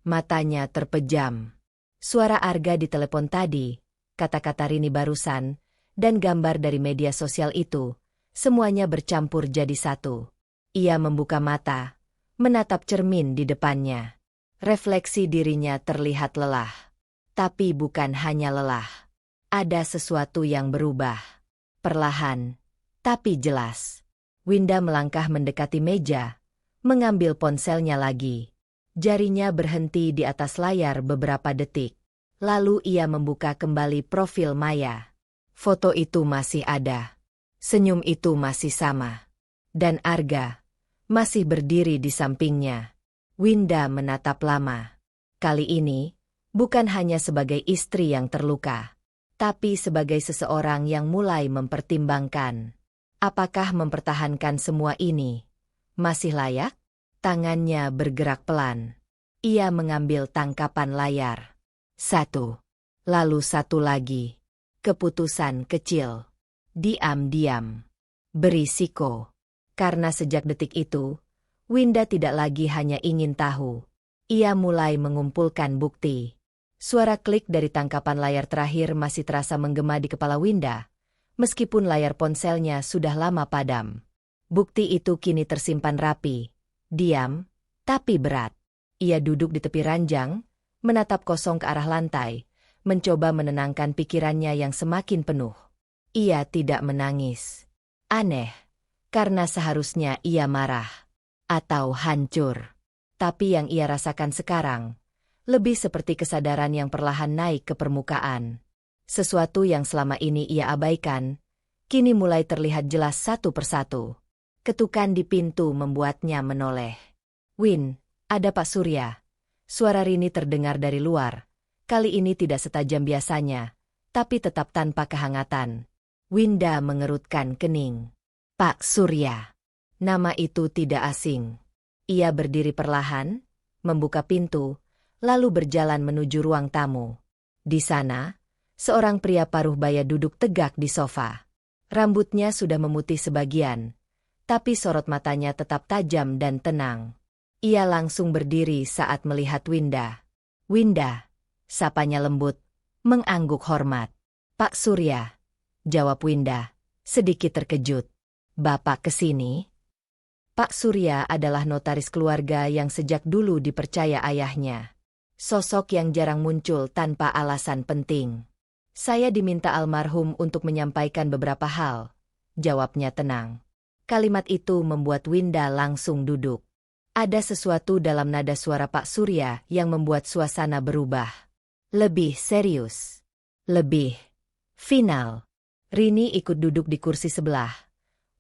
Speaker 1: Matanya terpejam. Suara Arga di telepon tadi, kata-kata Rini barusan, dan gambar dari media sosial itu, semuanya bercampur jadi satu. Ia membuka mata, menatap cermin di depannya. Refleksi dirinya terlihat lelah. Tapi bukan hanya lelah. Ada sesuatu yang berubah. Perlahan, tapi jelas. Winda melangkah mendekati meja, mengambil ponselnya lagi. Jarinya berhenti di atas layar beberapa detik. Lalu ia membuka kembali profil Maya. Foto itu masih ada. Senyum itu masih sama. Dan Arga masih berdiri di sampingnya. Winda menatap lama. Kali ini, bukan hanya sebagai istri yang terluka, tapi sebagai seseorang yang mulai mempertimbangkan. Apakah mempertahankan semua ini masih layak? Tangannya bergerak pelan. Ia mengambil tangkapan layar. Satu. Lalu satu lagi. Keputusan kecil. Diam-diam. Berisiko. Karena sejak detik itu, Winda tidak lagi hanya ingin tahu. Ia mulai mengumpulkan bukti. Suara klik dari tangkapan layar terakhir masih terasa menggema di kepala Winda, meskipun layar ponselnya sudah lama padam. Bukti itu kini tersimpan rapi. Diam, tapi berat. Ia duduk di tepi ranjang, menatap kosong ke arah lantai, mencoba menenangkan pikirannya yang semakin penuh. Ia tidak menangis. Aneh, karena seharusnya ia marah. atau hancur. Tapi yang ia rasakan sekarang, lebih seperti kesadaran yang perlahan naik ke permukaan. Sesuatu yang selama ini ia abaikan, kini mulai terlihat jelas satu persatu. Ketukan di pintu membuatnya menoleh. "Win, ada Pak Surya." Suara Rini terdengar dari luar. Kali ini tidak setajam biasanya, tapi tetap tanpa kehangatan. Winda mengerutkan kening. "Pak Surya." Nama itu tidak asing. Ia berdiri perlahan, membuka pintu, lalu berjalan menuju ruang tamu. Di sana, seorang pria paruh baya duduk tegak di sofa. Rambutnya sudah memutih sebagian, tapi sorot matanya tetap tajam dan tenang. Ia langsung berdiri saat melihat Winda. "Winda," sapanya lembut, mengangguk hormat. "Pak Surya," jawab Winda, sedikit terkejut. "Bapak kesini?" Pak Surya adalah notaris keluarga yang sejak dulu dipercaya ayahnya. Sosok yang jarang muncul tanpa alasan penting. "Saya diminta almarhum untuk menyampaikan beberapa hal," jawabnya tenang. Kalimat itu membuat Winda langsung duduk. Ada sesuatu dalam nada suara Pak Surya yang membuat suasana berubah. Lebih serius. Lebih final. Rini ikut duduk di kursi sebelah.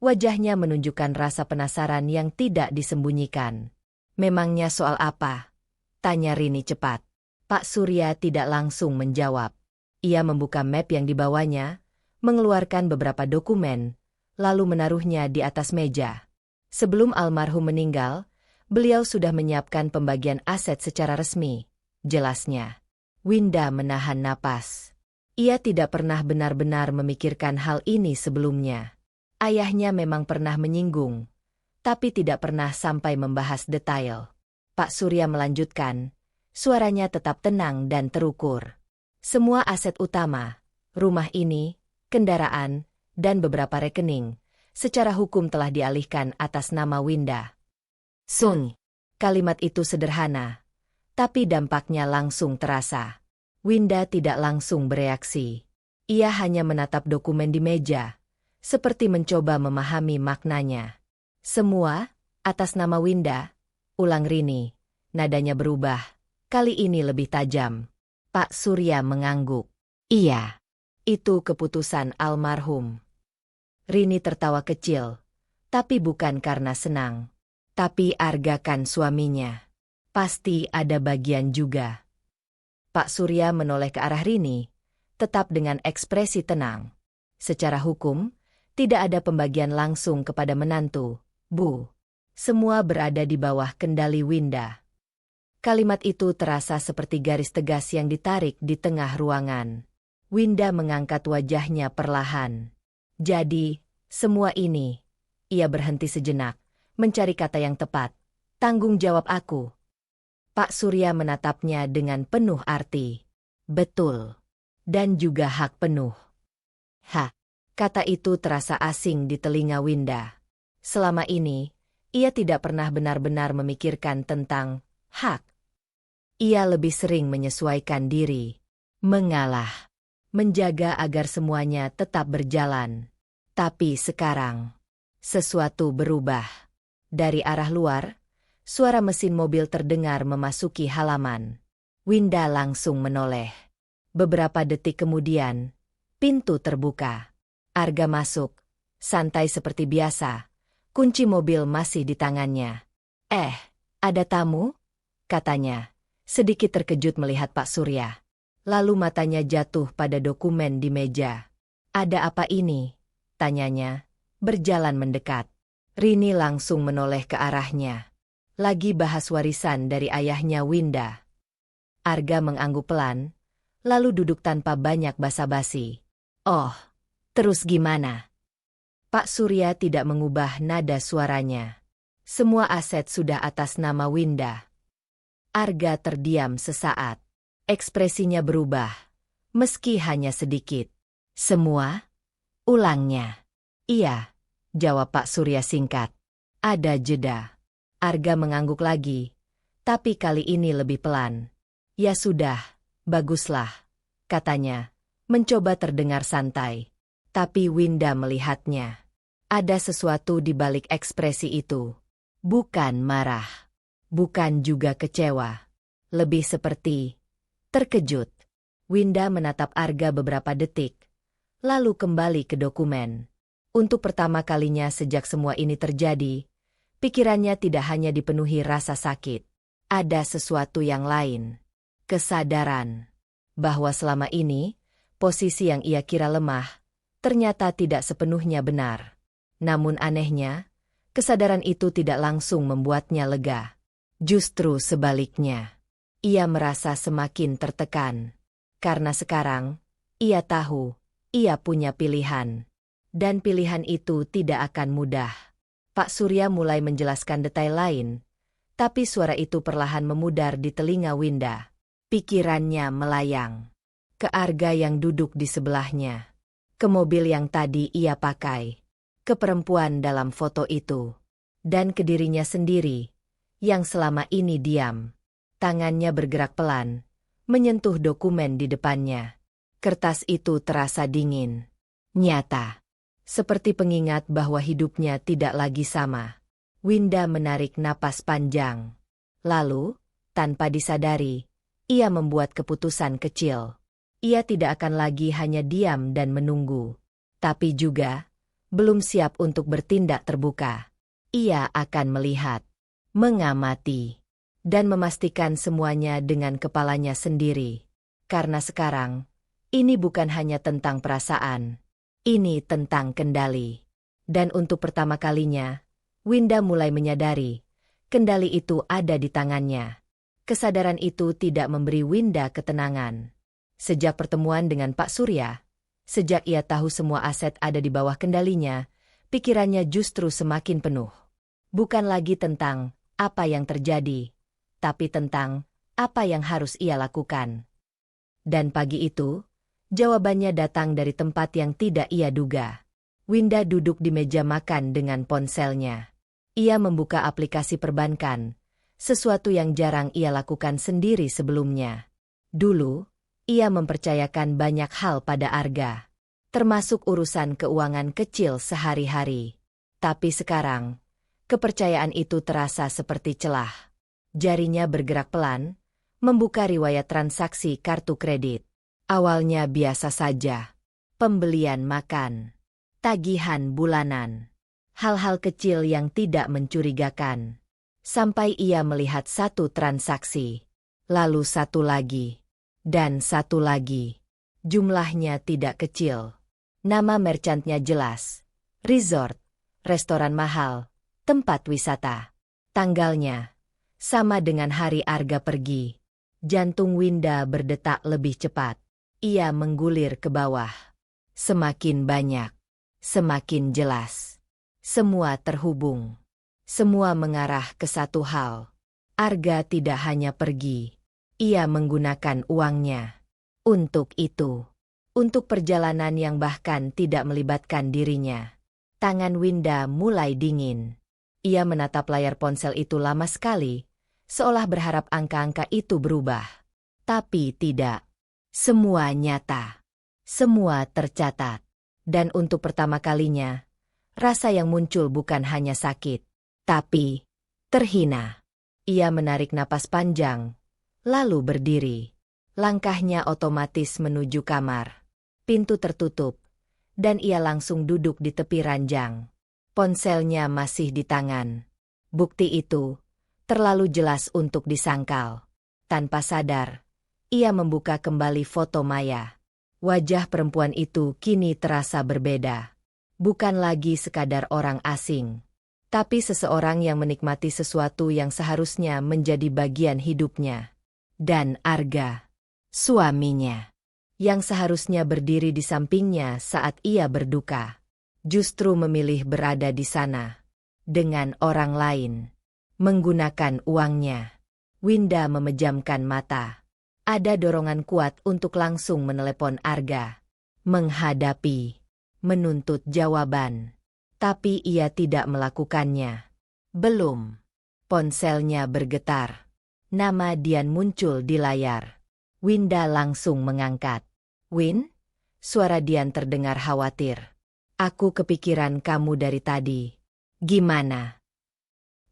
Speaker 1: Wajahnya menunjukkan rasa penasaran yang tidak disembunyikan. "Memangnya soal apa?" tanya Rini cepat. Pak Surya tidak langsung menjawab. Ia membuka map yang dibawanya, mengeluarkan beberapa dokumen, lalu menaruhnya di atas meja. Sebelum almarhum meninggal, beliau sudah menyiapkan pembagian aset secara resmi, jelasnya. Winda menahan napas. Ia tidak pernah benar-benar memikirkan hal ini sebelumnya. Ayahnya memang pernah menyinggung, tapi tidak pernah sampai membahas detail. Pak Surya melanjutkan, suaranya tetap tenang dan terukur. "Semua aset utama, rumah ini, kendaraan, dan beberapa rekening, secara hukum telah dialihkan atas nama Winda." "Sun." Kalimat itu sederhana, tapi dampaknya langsung terasa. Winda tidak langsung bereaksi. Ia hanya menatap dokumen di meja, seperti mencoba memahami maknanya. "Semua, atas nama Winda," ulang Rini. Nadanya berubah, kali ini lebih tajam. Pak Surya mengangguk. "Iya, itu keputusan almarhum." Rini tertawa kecil, tapi bukan karena senang. "Tapi argakan suaminya. Pasti ada bagian juga." Pak Surya menoleh ke arah Rini, tetap dengan ekspresi tenang. "Secara hukum, tidak ada pembagian langsung kepada menantu, Bu. Semua berada di bawah kendali Winda." Kalimat itu terasa seperti garis tegas yang ditarik di tengah ruangan. Winda mengangkat wajahnya perlahan. "Jadi, semua ini..." Ia berhenti sejenak, mencari kata yang tepat. "Tanggung jawab aku." Pak Surya menatapnya dengan penuh arti. "Betul. Dan juga hak penuh." Kata itu terasa asing di telinga Winda. Selama ini, ia tidak pernah benar-benar memikirkan tentang hak. Ia lebih sering menyesuaikan diri, mengalah, menjaga agar semuanya tetap berjalan. Tapi sekarang, sesuatu berubah. Dari arah luar, suara mesin mobil terdengar memasuki halaman. Winda langsung menoleh. Beberapa detik kemudian, pintu terbuka. Arga masuk, santai seperti biasa. Kunci mobil masih di tangannya. Ada tamu?" katanya, sedikit terkejut melihat Pak Surya. Lalu matanya jatuh pada dokumen di meja. "Ada apa ini?" tanyanya, berjalan mendekat. Rini langsung menoleh ke arahnya. "Lagi bahas warisan dari ayahnya Winda." Arga mengangguk pelan, lalu duduk tanpa banyak basa-basi. "Oh, terus gimana?" Pak Surya tidak mengubah nada suaranya. "Semua aset sudah atas nama Winda." Arga terdiam sesaat. Ekspresinya berubah, meski hanya sedikit. "Semua?" ulangnya. "Iya," jawab Pak Surya singkat. Ada jeda. Arga mengangguk lagi, tapi kali ini lebih pelan. "Ya sudah, baguslah," katanya, mencoba terdengar santai. Tapi Winda melihatnya. Ada sesuatu di balik ekspresi itu. Bukan marah. Bukan juga kecewa. Lebih seperti terkejut. Winda menatap Arga beberapa detik, lalu kembali ke dokumen. Untuk pertama kalinya sejak semua ini terjadi, pikirannya tidak hanya dipenuhi rasa sakit. Ada sesuatu yang lain. Kesadaran bahwa selama ini, posisi yang ia kira lemah, ternyata tidak sepenuhnya benar. Namun anehnya, kesadaran itu tidak langsung membuatnya lega. Justru sebaliknya, ia merasa semakin tertekan. Karena sekarang, ia tahu, ia punya pilihan. Dan pilihan itu tidak akan mudah. Pak Surya mulai menjelaskan detail lain, tapi suara itu perlahan memudar di telinga Winda. Pikirannya melayang ke Arga yang duduk di sebelahnya, ke mobil yang tadi ia pakai, ke perempuan dalam foto itu, dan ke dirinya sendiri, yang selama ini diam. Tangannya bergerak pelan, menyentuh dokumen di depannya. Kertas itu terasa dingin, nyata. Seperti pengingat bahwa hidupnya tidak lagi sama. Winda menarik napas panjang. Lalu, tanpa disadari, ia membuat keputusan kecil. Ia tidak akan lagi hanya diam dan menunggu. Tapi juga, belum siap untuk bertindak terbuka. Ia akan melihat, mengamati, dan memastikan semuanya dengan kepalanya sendiri. Karena sekarang, ini bukan hanya tentang perasaan. Ini tentang kendali. Dan untuk pertama kalinya, Winda mulai menyadari, kendali itu ada di tangannya. Kesadaran itu tidak memberi Winda ketenangan. Sejak pertemuan dengan Pak Surya, sejak ia tahu semua aset ada di bawah kendalinya, pikirannya justru semakin penuh. Bukan lagi tentang apa yang terjadi, tapi tentang apa yang harus ia lakukan. Dan pagi itu, jawabannya datang dari tempat yang tidak ia duga. Winda duduk di meja makan dengan ponselnya. Ia membuka aplikasi perbankan, sesuatu yang jarang ia lakukan sendiri sebelumnya. Dulu, ia mempercayakan banyak hal pada Arga, termasuk urusan keuangan kecil sehari-hari. Tapi sekarang, kepercayaan itu terasa seperti celah. Jarinya bergerak pelan, membuka riwayat transaksi kartu kredit. Awalnya biasa saja. Pembelian makan, tagihan bulanan, hal-hal kecil yang tidak mencurigakan. Sampai ia melihat satu transaksi, lalu satu lagi, dan satu lagi. Jumlahnya tidak kecil. Nama merchantnya jelas. Resort, restoran mahal, tempat wisata. Tanggalnya sama dengan hari Arga pergi. Jantung Winda berdetak lebih cepat. Ia menggulir ke bawah. Semakin banyak, semakin jelas. Semua terhubung. Semua mengarah ke satu hal. Arga tidak hanya pergi. Ia menggunakan uangnya. Untuk itu. Untuk perjalanan yang bahkan tidak melibatkan dirinya. Tangan Winda mulai dingin. Ia menatap layar ponsel itu lama sekali, seolah berharap angka-angka itu berubah. Tapi tidak. Semua nyata. Semua tercatat. Dan untuk pertama kalinya, rasa yang muncul bukan hanya sakit, tapi terhina. Ia menarik napas panjang, lalu berdiri. Langkahnya otomatis menuju kamar. Pintu tertutup, dan ia langsung duduk di tepi ranjang. Ponselnya masih di tangan. Bukti itu terlalu jelas untuk disangkal. Tanpa sadar, ia membuka kembali foto Maya. Wajah perempuan itu kini terasa berbeda. Bukan lagi sekadar orang asing, tapi seseorang yang menikmati sesuatu yang seharusnya menjadi bagian hidupnya. Dan Arga, suaminya, yang seharusnya berdiri di sampingnya saat ia berduka, justru memilih berada di sana, dengan orang lain, menggunakan uangnya. Winda memejamkan mata. Ada dorongan kuat untuk langsung menelepon Arga, menghadapi, menuntut jawaban. Tapi ia tidak melakukannya. Belum. Ponselnya bergetar. Nama Dian muncul di layar. Winda langsung mengangkat. "Win?" Suara Dian terdengar khawatir. "Aku kepikiran kamu dari tadi. Gimana?"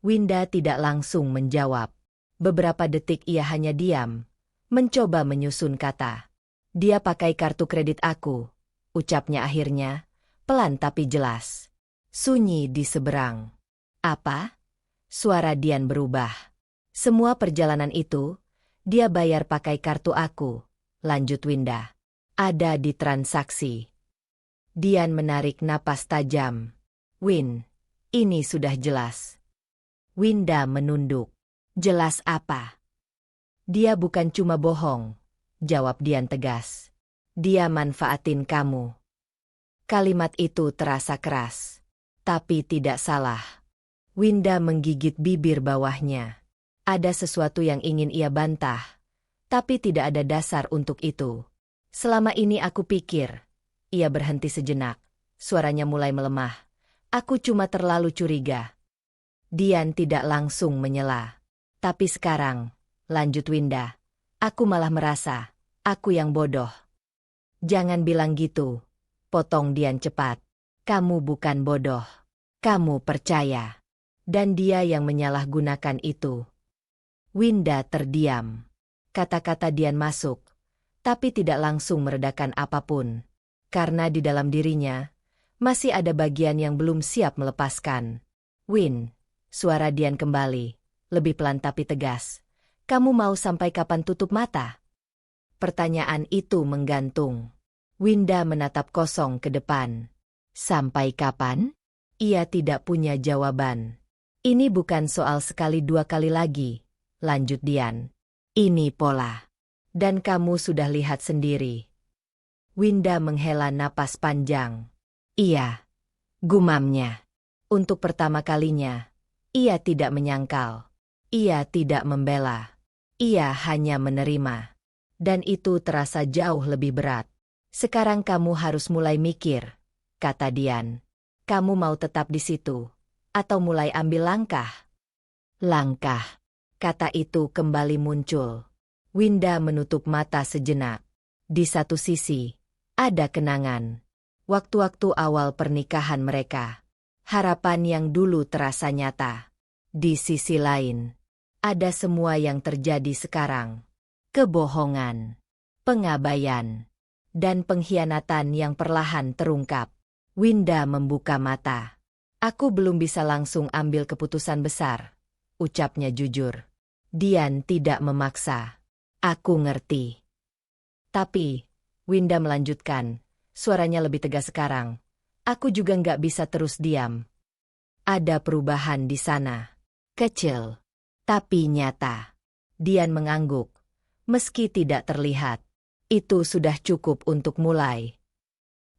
Speaker 1: Winda tidak langsung menjawab. Beberapa detik ia hanya diam, mencoba menyusun kata. Dia pakai kartu kredit aku, ucapnya akhirnya, pelan tapi jelas. Sunyi di seberang. Apa? Suara Dian berubah. Semua perjalanan itu, dia bayar pakai kartu aku, lanjut Winda. Ada di transaksi. Dian menarik napas tajam. Win, ini sudah jelas. Winda menunduk. Jelas apa? Dia bukan cuma bohong, jawab Dian tegas. Dia manfaatin kamu. Kalimat itu terasa keras, tapi tidak salah. Winda menggigit bibir bawahnya. Ada sesuatu yang ingin ia bantah, tapi tidak ada dasar untuk itu. Selama ini aku pikir. Ia berhenti sejenak. Suaranya mulai melemah. Aku cuma terlalu curiga. Dian tidak langsung menyela. Tapi sekarang, lanjut Winda, aku malah merasa, aku yang bodoh. Jangan bilang gitu, potong Dian cepat. Kamu bukan bodoh. Kamu percaya. Dan dia yang menyalahgunakan itu. Winda terdiam. Kata-kata Dian masuk, tapi tidak langsung meredakan apapun. Karena di dalam dirinya, masih ada bagian yang belum siap melepaskan. Win, suara Dian kembali, lebih pelan tapi tegas. Kamu mau sampai kapan tutup mata? Pertanyaan itu menggantung. Winda menatap kosong ke depan. Sampai kapan? Ia tidak punya jawaban. Ini bukan soal sekali dua kali lagi, lanjut Dian. Ini pola. Dan kamu sudah lihat sendiri. Winda menghela napas panjang. Iya, gumamnya. Untuk pertama kalinya, ia tidak menyangkal. Ia tidak membela. Ia hanya menerima. Dan itu terasa jauh lebih berat. Sekarang kamu harus mulai mikir, kata Dian. Kamu mau tetap di situ, atau mulai ambil langkah? Langkah. Kata itu kembali muncul. Winda menutup mata sejenak. Di satu sisi, ada kenangan. Waktu-waktu awal pernikahan mereka. Harapan yang dulu terasa nyata. Di sisi lain, ada semua yang terjadi sekarang. Kebohongan, pengabaian, dan pengkhianatan yang perlahan terungkap. Winda membuka mata. Aku belum bisa langsung ambil keputusan besar, ucapnya jujur. Dian tidak memaksa. Aku ngerti. Tapi, Winda melanjutkan, suaranya lebih tegas sekarang. Aku juga nggak bisa terus diam. Ada perubahan di sana. Kecil, tapi nyata. Dian mengangguk. Meski tidak terlihat, itu sudah cukup untuk mulai.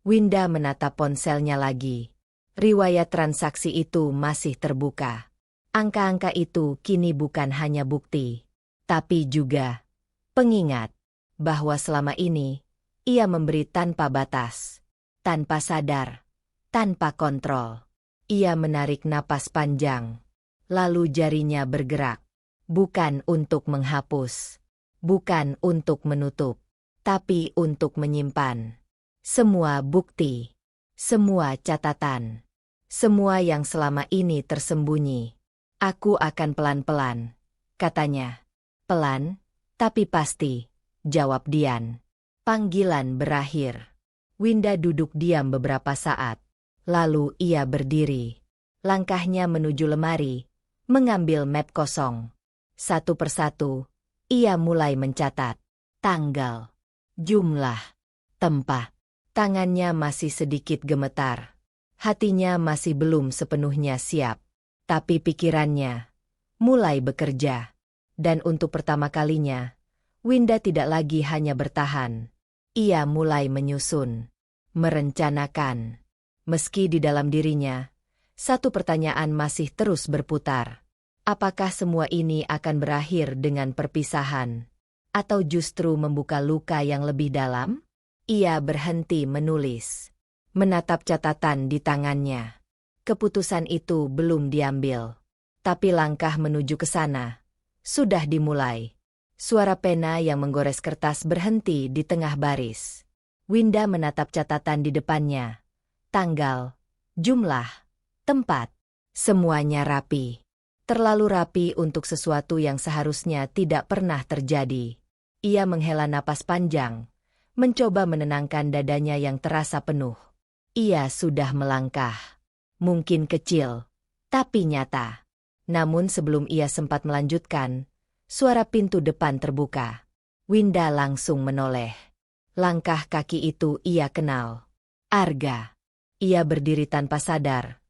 Speaker 1: Winda menatap ponselnya lagi. Riwayat transaksi itu masih terbuka. Angka-angka itu kini bukan hanya bukti, tapi juga pengingat bahwa selama ini ia memberi tanpa batas, tanpa sadar, tanpa kontrol. Ia menarik napas panjang, lalu jarinya bergerak, bukan untuk menghapus, bukan untuk menutup, tapi untuk menyimpan semua bukti, semua catatan, semua yang selama ini tersembunyi. Aku akan pelan-pelan, katanya. Pelan, tapi pasti, jawab Dian. Panggilan berakhir. Winda duduk diam beberapa saat. Lalu ia berdiri. Langkahnya menuju lemari, mengambil map kosong. Satu persatu, ia mulai mencatat. Tanggal, jumlah, tempat. Tangannya masih sedikit gemetar. Hatinya masih belum sepenuhnya siap. Tapi pikirannya mulai bekerja. Dan untuk pertama kalinya, Winda tidak lagi hanya bertahan. Ia mulai menyusun, merencanakan. Meski di dalam dirinya, satu pertanyaan masih terus berputar. Apakah semua ini akan berakhir dengan perpisahan? Atau justru membuka luka yang lebih dalam? Ia berhenti menulis, menatap catatan di tangannya. Keputusan itu belum diambil. Tapi langkah menuju ke sana sudah dimulai. Suara pena yang menggores kertas berhenti di tengah baris. Winda menatap catatan di depannya. Tanggal, jumlah, tempat, semuanya rapi. Terlalu rapi untuk sesuatu yang seharusnya tidak pernah terjadi. Ia menghela napas panjang, mencoba menenangkan dadanya yang terasa penuh. Ia sudah melangkah. Mungkin kecil, tapi nyata. Namun sebelum ia sempat melanjutkan, suara pintu depan terbuka. Winda langsung menoleh. Langkah kaki itu ia kenal. Arga. Ia berdiri tanpa sadar.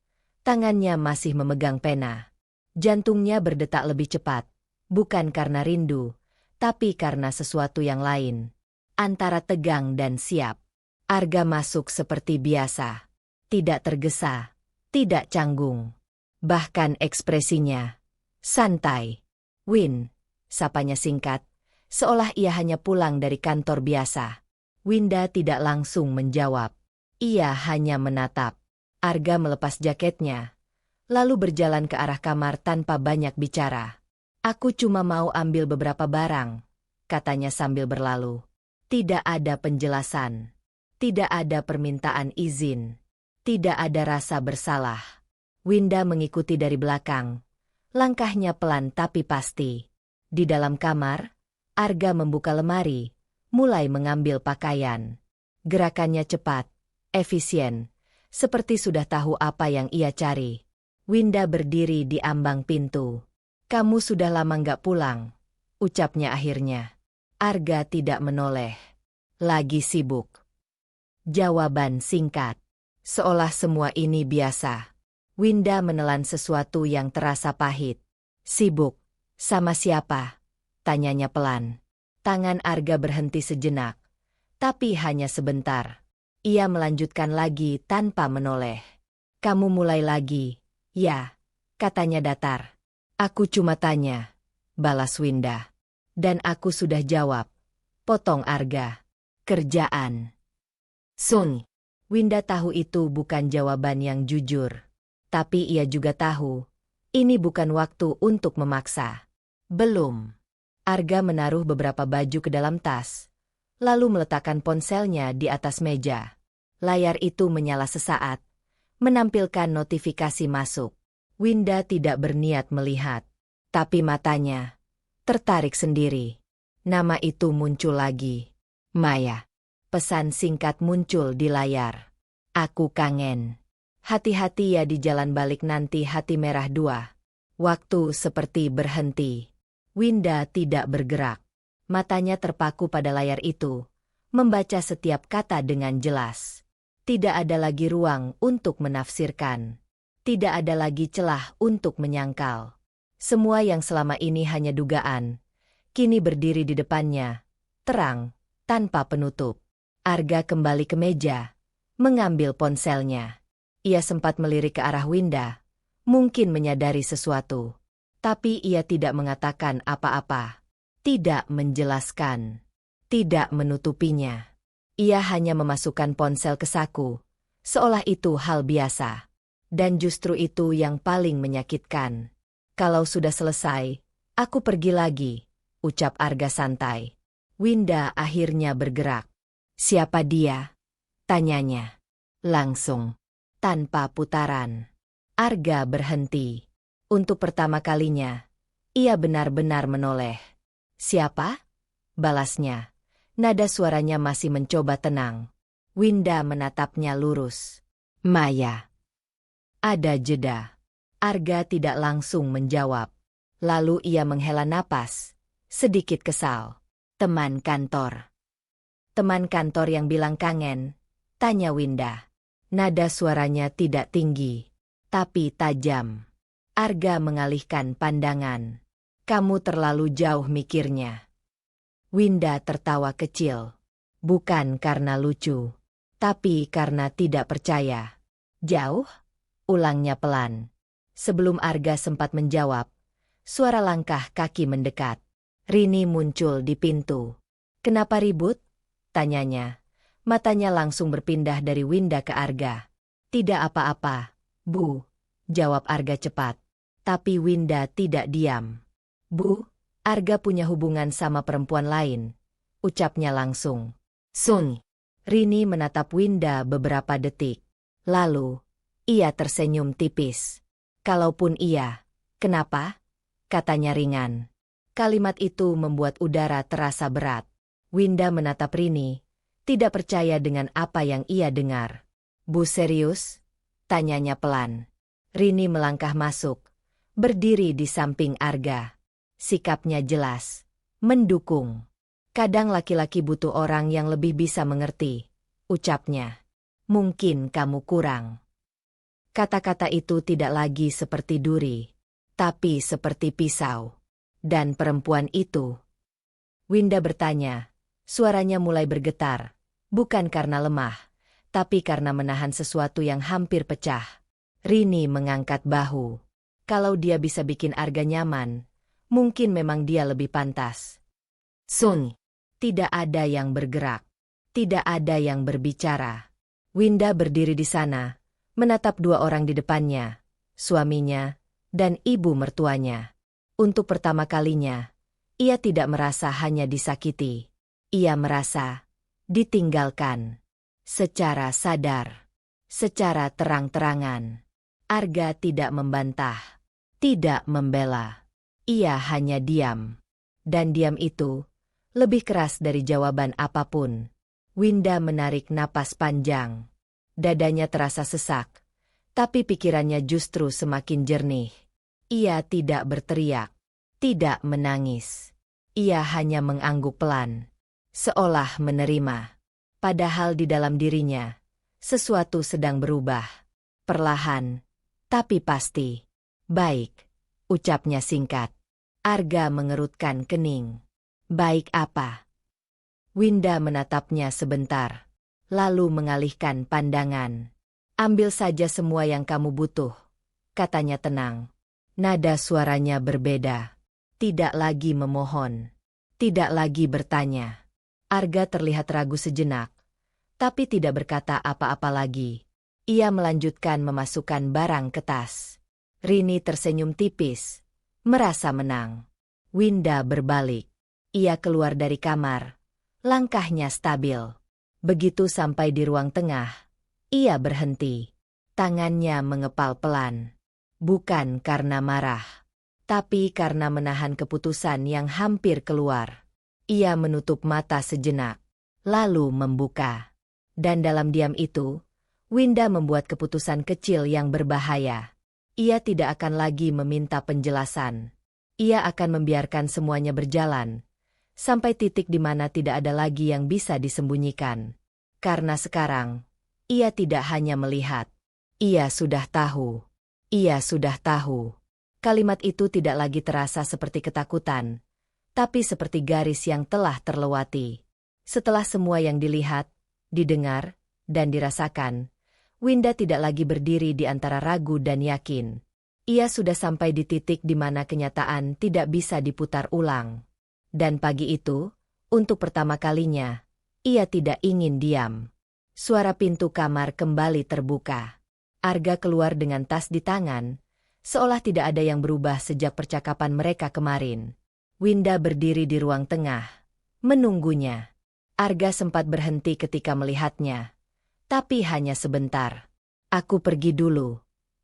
Speaker 1: Tangannya masih memegang pena. Jantungnya berdetak lebih cepat. Bukan karena rindu, tapi karena sesuatu yang lain. Antara tegang dan siap. Arga masuk seperti biasa. Tidak tergesa, tidak canggung. Bahkan ekspresinya santai. Win, sapanya singkat, seolah ia hanya pulang dari kantor biasa. Winda tidak langsung menjawab. Ia hanya menatap. Arga melepas jaketnya, lalu berjalan ke arah kamar tanpa banyak bicara. Aku cuma mau ambil beberapa barang, katanya sambil berlalu. Tidak ada penjelasan. Tidak ada permintaan izin. Tidak ada rasa bersalah. Winda mengikuti dari belakang. Langkahnya pelan tapi pasti. Di dalam kamar, Arga membuka lemari, mulai mengambil pakaian. Gerakannya cepat, efisien, seperti sudah tahu apa yang ia cari. Winda berdiri di ambang pintu. Kamu sudah lama nggak pulang, ucapnya akhirnya. Arga tidak menoleh. Lagi sibuk. Jawaban singkat. Seolah semua ini biasa. Winda menelan sesuatu yang terasa pahit. Sibuk. Sama siapa? Tanyanya pelan. Tangan Arga berhenti sejenak. Tapi hanya sebentar. Ia melanjutkan lagi tanpa menoleh. Kamu mulai lagi, ya, katanya datar. Aku cuma tanya, balas Winda. Dan aku sudah jawab, potong Arga. Kerjaan. Sun. Winda tahu itu bukan jawaban yang jujur. Tapi ia juga tahu, ini bukan waktu untuk memaksa. Belum. Arga menaruh beberapa baju ke dalam tas. Lalu meletakkan ponselnya di atas meja. Layar itu menyala sesaat, menampilkan notifikasi masuk. Winda tidak berniat melihat, tapi matanya tertarik sendiri. Nama itu muncul lagi. Maya. Pesan singkat muncul di layar. Aku kangen. Hati-hati ya di jalan balik nanti hati merah 2. Waktu seperti berhenti. Winda tidak bergerak. Matanya terpaku pada layar itu, membaca setiap kata dengan jelas. Tidak ada lagi ruang untuk menafsirkan. Tidak ada lagi celah untuk menyangkal. Semua yang selama ini hanya dugaan, kini berdiri di depannya, terang, tanpa penutup. Arga kembali ke meja, mengambil ponselnya. Ia sempat melirik ke arah Winda, mungkin menyadari sesuatu. Tapi ia tidak mengatakan apa-apa. Tidak menjelaskan. Tidak menutupinya. Ia hanya memasukkan ponsel ke saku, seolah itu hal biasa. Dan justru itu yang paling menyakitkan. Kalau sudah selesai, aku pergi lagi, ucap Arga santai. Winda akhirnya bergerak. Siapa dia? Tanyanya. Langsung. Tanpa putaran. Arga berhenti. Untuk pertama kalinya, ia benar-benar menoleh. Siapa? Balasnya. Nada suaranya masih mencoba tenang. Winda menatapnya lurus. Maya. Ada jeda. Arga tidak langsung menjawab. Lalu ia menghela napas, sedikit kesal. Teman kantor. Teman kantor yang bilang kangen? Tanya Winda. Nada suaranya tidak tinggi, tapi tajam. Arga mengalihkan pandangan. Kamu terlalu jauh mikirnya. Winda tertawa kecil. Bukan karena lucu, tapi karena tidak percaya. Jauh? Ulangnya pelan. Sebelum Arga sempat menjawab, suara langkah kaki mendekat. Rini muncul di pintu. Kenapa ribut? Tanyanya. Matanya langsung berpindah dari Winda ke Arga. Tidak apa-apa, Bu, jawab Arga cepat. Tapi Winda tidak diam. Bu, Arga punya hubungan sama perempuan lain, ucapnya langsung. Sun. Rini menatap Winda beberapa detik. Lalu, ia tersenyum tipis. Kalaupun iya, Kenapa? Katanya ringan. Kalimat itu membuat udara terasa berat. Winda menatap Rini, tidak percaya dengan apa yang ia dengar. Bu serius? Tanyanya pelan. Rini melangkah masuk, berdiri di samping Arga. Sikapnya jelas, mendukung. Kadang laki-laki butuh orang yang lebih bisa mengerti, ucapnya. Mungkin kamu kurang. Kata-kata itu tidak lagi seperti duri, tapi seperti pisau. Dan perempuan itu? Winda bertanya, suaranya mulai bergetar, bukan karena lemah, tapi karena menahan sesuatu yang hampir pecah. Rini mengangkat bahu. Kalau dia bisa bikin Arga nyaman, mungkin memang dia lebih pantas. Sun. Tidak ada yang bergerak. Tidak ada yang berbicara. Winda berdiri di sana, menatap dua orang di depannya, suaminya dan ibu mertuanya. Untuk pertama kalinya, ia tidak merasa hanya disakiti. Ia merasa ditinggalkan. Secara sadar. Secara terang-terangan. Arga tidak membantah. Tidak membela. Ia hanya diam. Dan diam itu lebih keras dari jawaban apapun. Winda menarik napas panjang. Dadanya terasa sesak. Tapi pikirannya justru semakin jernih. Ia tidak berteriak, tidak menangis. Ia hanya mengangguk pelan, seolah menerima. Padahal di dalam dirinya, sesuatu sedang berubah. Perlahan, tapi pasti. Baik, ucapnya singkat. Arga mengerutkan kening. Baik apa? Winda menatapnya sebentar, lalu mengalihkan pandangan. Ambil saja semua yang kamu butuh, katanya tenang. Nada suaranya berbeda. Tidak lagi memohon. Tidak lagi bertanya. Arga terlihat ragu sejenak, tapi tidak berkata apa-apa lagi. Ia melanjutkan memasukkan barang ke tas. Rini tersenyum tipis, merasa menang. Winda berbalik. Ia keluar dari kamar. Langkahnya stabil. Begitu sampai di ruang tengah, ia berhenti. Tangannya mengepal pelan. Bukan karena marah, tapi karena menahan keputusan yang hampir keluar. Ia menutup mata sejenak, lalu membuka. Dan dalam diam itu, Winda membuat keputusan kecil yang berbahaya. Ia tidak akan lagi meminta penjelasan. Ia akan membiarkan semuanya berjalan, sampai titik di mana tidak ada lagi yang bisa disembunyikan. Karena sekarang, ia tidak hanya melihat. Ia sudah tahu. Ia sudah tahu. Kalimat itu tidak lagi terasa seperti ketakutan, tapi seperti garis yang telah terlewati. Setelah semua yang dilihat, didengar, dan dirasakan, Winda tidak lagi berdiri di antara ragu dan yakin. Ia sudah sampai di titik di mana kenyataan tidak bisa diputar ulang. Dan pagi itu, untuk pertama kalinya, ia tidak ingin diam. Suara pintu kamar kembali terbuka. Arga keluar dengan tas di tangan, seolah tidak ada yang berubah sejak percakapan mereka kemarin. Winda berdiri di ruang tengah, menunggunya. Arga sempat berhenti ketika melihatnya, tapi hanya sebentar. Aku pergi dulu,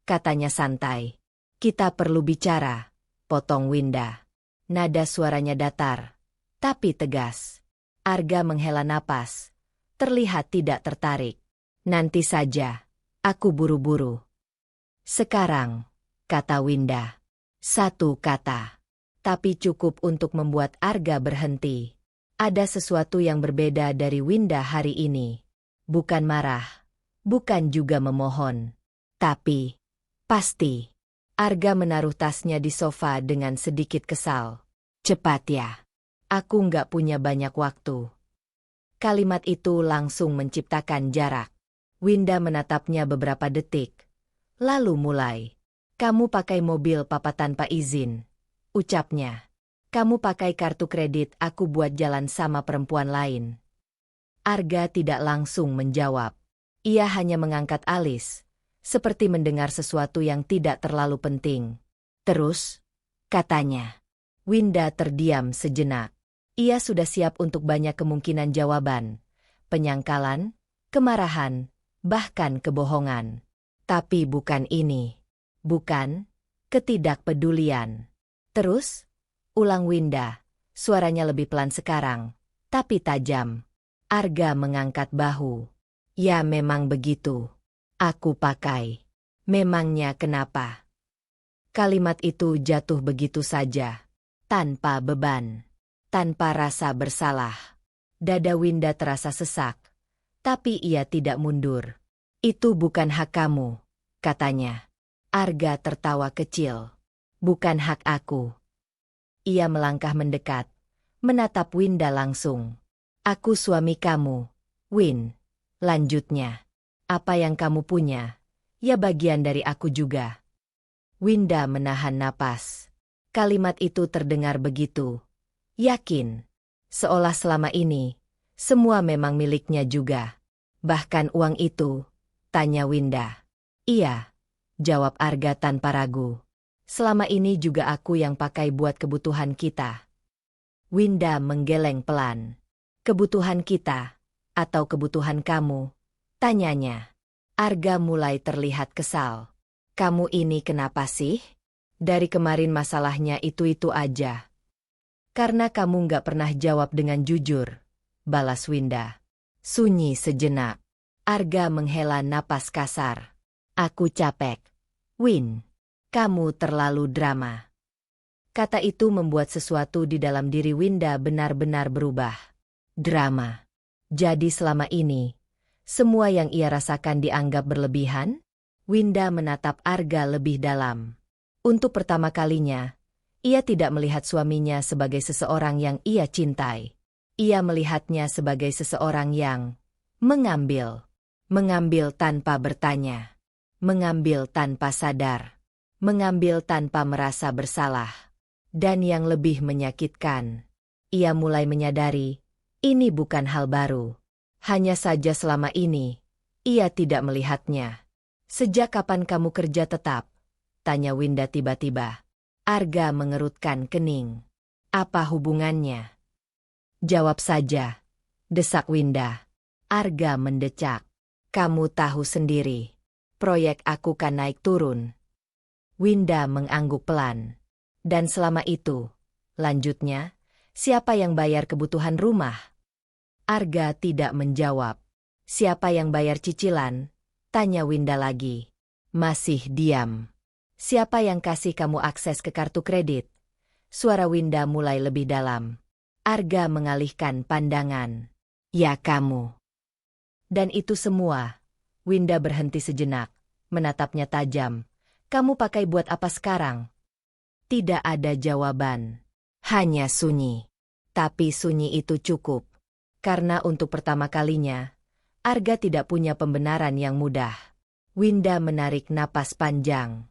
Speaker 1: katanya santai. Kita perlu bicara, potong Winda. Nada suaranya datar, tapi tegas. Arga menghela napas, terlihat tidak tertarik. Nanti saja. Aku buru-buru. Sekarang, kata Winda. Satu kata. Tapi cukup untuk membuat Arga berhenti. Ada sesuatu yang berbeda dari Winda hari ini. Bukan marah. Bukan juga memohon. Tapi, pasti. Arga menaruh tasnya di sofa dengan sedikit kesal. Cepat ya. Aku nggak punya banyak waktu. Kalimat itu langsung menciptakan jarak. Winda menatapnya beberapa detik. Lalu mulai. Kamu pakai mobil papa tanpa izin, ucapnya. Kamu pakai kartu kredit aku buat jalan sama perempuan lain. Arga tidak langsung menjawab. Ia hanya mengangkat alis, seperti mendengar sesuatu yang tidak terlalu penting. Terus, katanya. Winda terdiam sejenak. Ia sudah siap untuk banyak kemungkinan jawaban. Penyangkalan, kemarahan, bahkan kebohongan. Tapi bukan ini. Bukan, Ketidakpedulian. Terus? Ulang Winda. Suaranya lebih pelan sekarang, tapi tajam. Arga mengangkat bahu. Ya memang begitu. Aku pakai. Memangnya kenapa? Kalimat itu jatuh begitu saja. Tanpa beban. Tanpa rasa bersalah. Dada Winda terasa sesak. Tapi ia tidak mundur. Itu bukan hak kamu, katanya. Arga tertawa kecil. Bukan hak aku. Ia melangkah mendekat. Menatap Winda langsung. Aku suami kamu, Win. Lanjutnya. Apa yang kamu punya, ya bagian dari aku juga. Winda menahan napas. Kalimat itu terdengar begitu yakin. Seolah selama ini, semua memang miliknya juga. Bahkan uang itu, tanya Winda. Iya, jawab Arga tanpa ragu. Selama ini juga aku yang pakai buat kebutuhan kita. Winda menggeleng pelan. Kebutuhan kita, atau kebutuhan kamu? Tanyanya. Arga mulai terlihat kesal. Kamu ini kenapa sih? Dari kemarin masalahnya itu-itu aja. Karena kamu nggak pernah jawab dengan jujur, balas Winda. Sunyi sejenak. Arga menghela napas kasar. Aku capek. Win, kamu terlalu drama. Kata itu membuat sesuatu di dalam diri Winda benar-benar berubah. Drama. Jadi selama ini, semua yang ia rasakan dianggap berlebihan? Winda menatap Arga lebih dalam. Untuk pertama kalinya, ia tidak melihat suaminya sebagai seseorang yang ia cintai. Ia melihatnya sebagai seseorang yang mengambil. Mengambil tanpa bertanya. Mengambil tanpa sadar. Mengambil tanpa merasa bersalah. Dan yang lebih menyakitkan, ia mulai menyadari, ini bukan hal baru. Hanya saja selama ini, ia tidak melihatnya. Sejak kapan kamu kerja tetap? Tanya Winda tiba-tiba. Arga mengerutkan kening. Apa hubungannya? Jawab saja, desak Winda. Arga mendecak. Kamu tahu sendiri. Proyek aku kan naik turun. Winda mengangguk pelan. Dan selama itu, lanjutnya, siapa yang bayar kebutuhan rumah? Arga tidak menjawab. Siapa yang bayar cicilan? Tanya Winda lagi. Masih diam. Siapa yang kasih kamu akses ke kartu kredit? Suara Winda mulai lebih dalam. Arga mengalihkan pandangan. Ya kamu. Dan itu semua. Winda berhenti sejenak, menatapnya tajam. Kamu pakai buat apa sekarang? Tidak ada jawaban. Hanya sunyi. Tapi sunyi itu cukup. Karena untuk pertama kalinya, Arga tidak punya pembenaran yang mudah. Winda menarik napas panjang.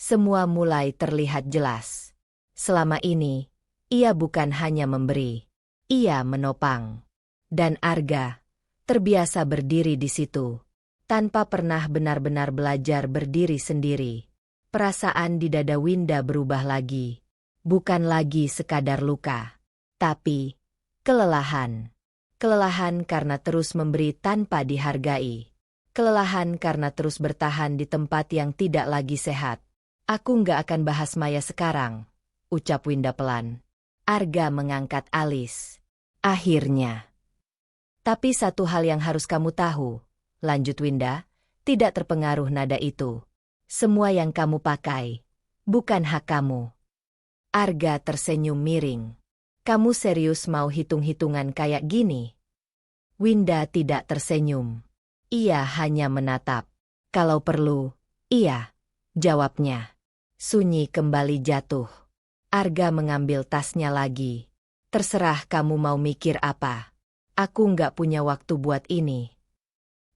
Speaker 1: Semua mulai terlihat jelas. Selama ini, ia bukan hanya memberi. Ia menopang. Dan Arga terbiasa berdiri di situ. Tanpa pernah benar-benar belajar berdiri sendiri. Perasaan di dada Winda berubah lagi. Bukan lagi sekadar luka. Tapi kelelahan. Kelelahan karena terus memberi tanpa dihargai. Kelelahan karena terus bertahan di tempat yang tidak lagi sehat. Aku nggak akan bahas Maya sekarang, ucap Winda pelan. Arga mengangkat alis. Akhirnya. Tapi satu hal yang harus kamu tahu, lanjut Winda, tidak terpengaruh nada itu. Semua yang kamu pakai, bukan hak kamu. Arga tersenyum miring. Kamu serius mau hitung-hitungan kayak gini? Winda tidak tersenyum. Ia hanya menatap. Kalau perlu, iya, jawabnya. Sunyi kembali jatuh. Arga mengambil tasnya lagi. Terserah kamu mau mikir apa. Aku nggak punya waktu buat ini.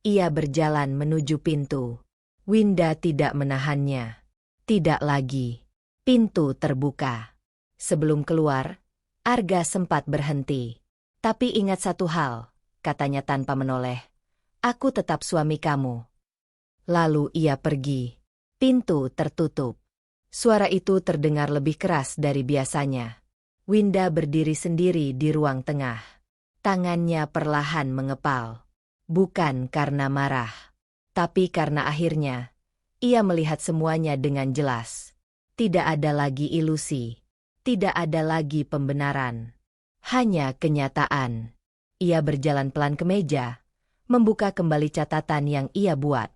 Speaker 1: Ia berjalan menuju pintu. Winda tidak menahannya. Tidak lagi. Pintu terbuka. Sebelum keluar, Arga sempat berhenti. Tapi ingat satu hal, katanya tanpa menoleh. Aku tetap suami kamu. Lalu ia pergi. Pintu tertutup. Suara itu terdengar lebih keras dari biasanya. Winda berdiri sendiri di ruang tengah. Tangannya perlahan mengepal. Bukan karena marah. Tapi karena akhirnya, ia melihat semuanya dengan jelas. Tidak ada lagi ilusi. Tidak ada lagi pembenaran. Hanya kenyataan. Ia berjalan pelan ke meja, membuka kembali catatan yang ia buat.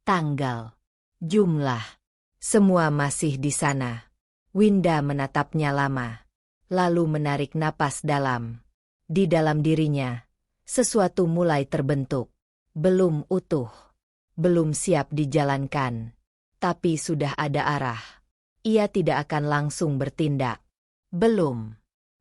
Speaker 1: Tanggal, jumlah, semua masih di sana. Winda menatapnya lama, lalu menarik napas dalam. Di dalam dirinya, sesuatu mulai terbentuk. Belum utuh, belum siap dijalankan, tapi sudah ada arah. Ia tidak akan langsung bertindak. Belum.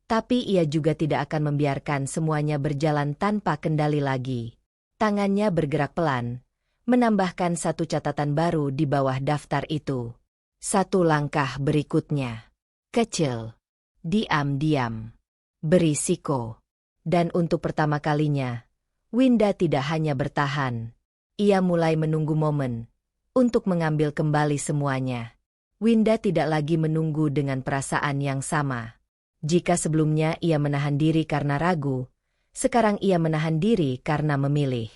Speaker 1: Tapi ia juga tidak akan membiarkan semuanya berjalan tanpa kendali lagi. Tangannya bergerak pelan, menambahkan satu catatan baru di bawah daftar itu. Satu langkah berikutnya. Kecil. Diam-diam. Berisiko. Dan untuk pertama kalinya, Winda tidak hanya bertahan. Ia mulai menunggu momen untuk mengambil kembali semuanya. Winda tidak lagi menunggu dengan perasaan yang sama. Jika sebelumnya ia menahan diri karena ragu, sekarang ia menahan diri karena memilih.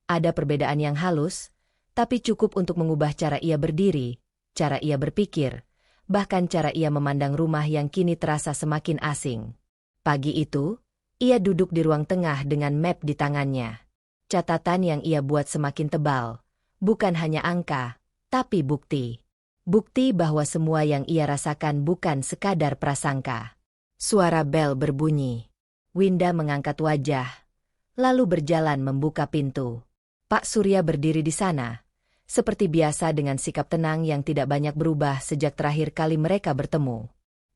Speaker 1: Ada perbedaan yang halus, tapi cukup untuk mengubah cara ia berdiri, cara ia berpikir, bahkan cara ia memandang rumah yang kini terasa semakin asing. Pagi itu, ia duduk di ruang tengah dengan map di tangannya. Catatan yang ia buat semakin tebal, bukan hanya angka, tapi bukti. Bukti bahwa semua yang ia rasakan bukan sekadar prasangka. Suara bel berbunyi. Winda mengangkat wajah, lalu berjalan membuka pintu. Pak Surya berdiri di sana, seperti biasa dengan sikap tenang yang tidak banyak berubah sejak terakhir kali mereka bertemu.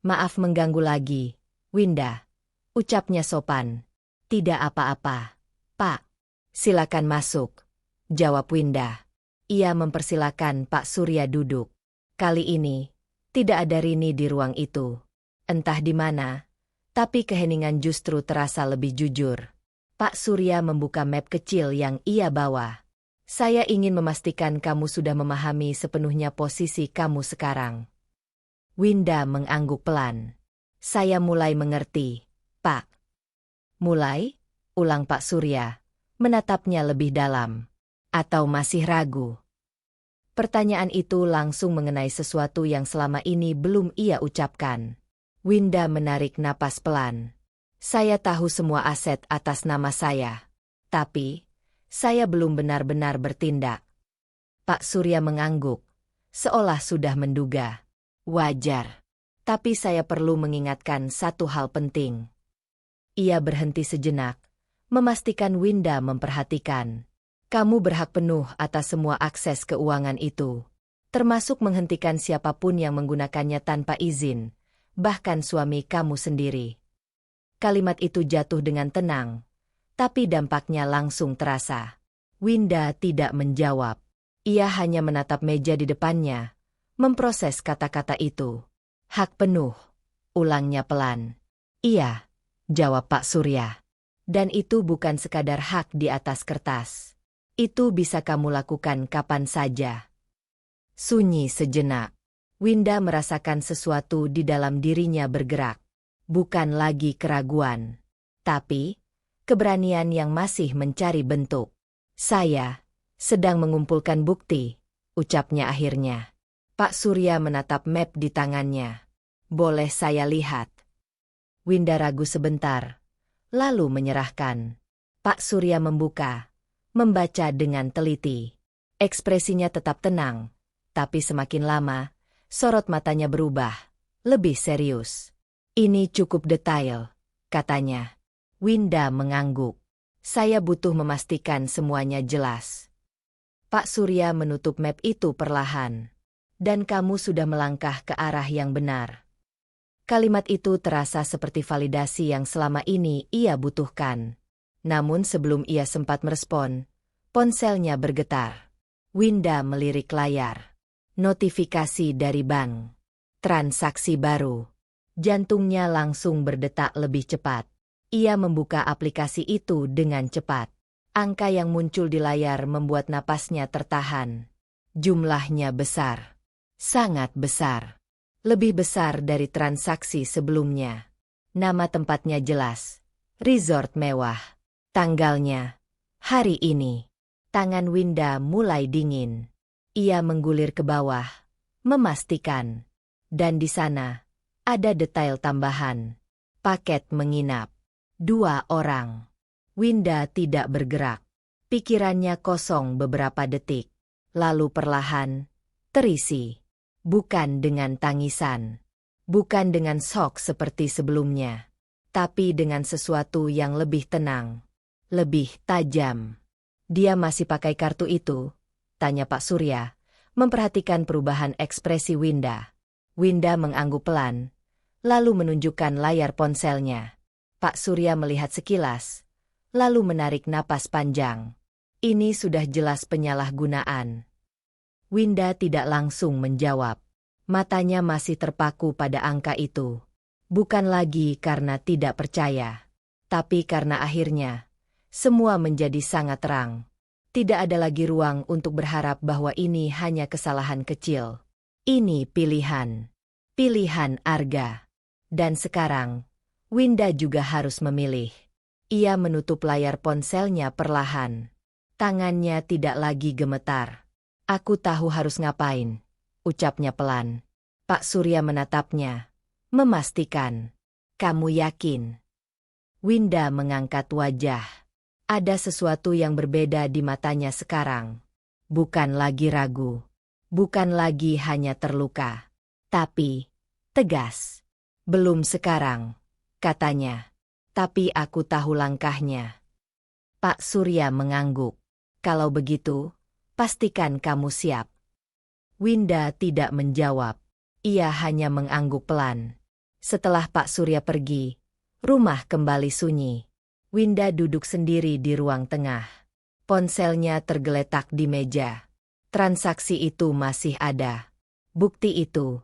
Speaker 1: Maaf mengganggu lagi, Winda. Ucapnya sopan. Tidak apa-apa, Pak. Silakan masuk, jawab Winda. Ia mempersilakan Pak Surya duduk. Kali ini, tidak ada Rini di ruang itu. Entah di mana, tapi keheningan justru terasa lebih jujur. Pak Surya membuka map kecil yang ia bawa. Saya ingin memastikan kamu sudah memahami sepenuhnya posisi kamu sekarang. Winda mengangguk pelan. Saya mulai mengerti, Pak. Mulai? Ulang Pak Surya, menatapnya lebih dalam. Atau masih ragu? Pertanyaan itu langsung mengenai sesuatu yang selama ini belum ia ucapkan. Winda menarik napas pelan. Saya tahu semua aset atas nama saya. Tapi, saya belum benar-benar bertindak. Pak Surya mengangguk, seolah sudah menduga. Wajar. Tapi saya perlu mengingatkan satu hal penting. Ia berhenti sejenak, memastikan Winda memperhatikan. Kamu berhak penuh atas semua akses keuangan itu, termasuk menghentikan siapapun yang menggunakannya tanpa izin. Bahkan suami kamu sendiri. Kalimat itu jatuh dengan tenang, tapi dampaknya langsung terasa. Winda tidak menjawab. Ia hanya menatap meja di depannya, memproses kata-kata itu. Hak penuh, ulangnya pelan. Iya, jawab Pak Surya. Dan itu bukan sekadar hak di atas kertas. Itu bisa kamu lakukan kapan saja. Sunyi sejenak. Winda merasakan sesuatu di dalam dirinya bergerak. Bukan lagi keraguan, tapi keberanian yang masih mencari bentuk. Saya sedang mengumpulkan bukti, ucapnya akhirnya. Pak Surya menatap map di tangannya. Boleh saya lihat? Winda ragu sebentar, lalu menyerahkan. Pak Surya membuka, membaca dengan teliti. Ekspresinya tetap tenang, tapi semakin lama, sorot matanya berubah, lebih serius. Ini cukup detail, katanya. Winda mengangguk. Saya butuh memastikan semuanya jelas. Pak Surya menutup map itu perlahan. Dan kamu sudah melangkah ke arah yang benar. Kalimat itu terasa seperti validasi yang selama ini ia butuhkan. Namun sebelum ia sempat merespon, ponselnya bergetar. Winda melirik layar. Notifikasi dari bank. Transaksi baru. Jantungnya langsung berdetak lebih cepat. Ia membuka aplikasi itu dengan cepat. Angka yang muncul di layar membuat napasnya tertahan. Jumlahnya besar. Sangat besar. Lebih besar dari transaksi sebelumnya. Nama tempatnya jelas. Resort mewah. Tanggalnya. Hari ini. Tangan Winda mulai dingin. Ia menggulir ke bawah, memastikan. Dan di sana, ada detail tambahan. Paket menginap. 2 orang. Winda tidak bergerak. Pikirannya kosong beberapa detik. Lalu perlahan, terisi. Bukan dengan tangisan. Bukan dengan shock seperti sebelumnya. Tapi dengan sesuatu yang lebih tenang. Lebih tajam. Dia masih pakai kartu itu? Tanya Pak Surya, memperhatikan perubahan ekspresi Winda. Winda mengangguk pelan, lalu menunjukkan layar ponselnya. Pak Surya melihat sekilas, lalu menarik napas panjang. Ini sudah jelas penyalahgunaan. Winda tidak langsung menjawab. Matanya masih terpaku pada angka itu. Bukan lagi karena tidak percaya, tapi karena akhirnya semua menjadi sangat terang. Tidak ada lagi ruang untuk berharap bahwa ini hanya kesalahan kecil. Ini pilihan. Pilihan Arga. Dan sekarang, Winda juga harus memilih. Ia menutup layar ponselnya perlahan. Tangannya tidak lagi gemetar. Aku tahu harus ngapain, ucapnya pelan. Pak Surya menatapnya, memastikan. Kamu yakin? Winda mengangkat wajah. Ada sesuatu yang berbeda di matanya sekarang. Bukan lagi ragu. Bukan lagi hanya terluka. Tapi, tegas. Belum sekarang, katanya. Tapi aku tahu langkahnya. Pak Surya mengangguk. Kalau begitu, pastikan kamu siap. Winda tidak menjawab. Ia hanya mengangguk pelan. Setelah Pak Surya pergi, rumah kembali sunyi. Winda duduk sendiri di ruang tengah. Ponselnya tergeletak di meja. Transaksi itu masih ada. Bukti itu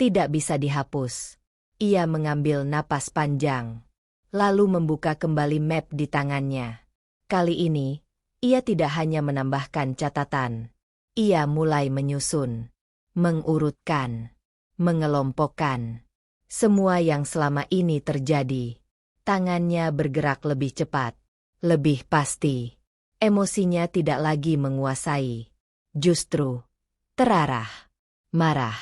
Speaker 1: tidak bisa dihapus. Ia mengambil napas panjang, lalu membuka kembali map di tangannya. Kali ini, ia tidak hanya menambahkan catatan. Ia mulai menyusun, mengurutkan, mengelompokkan semua yang selama ini terjadi. Tangannya bergerak lebih cepat, lebih pasti. Emosinya tidak lagi menguasai. Justru terarah, marah.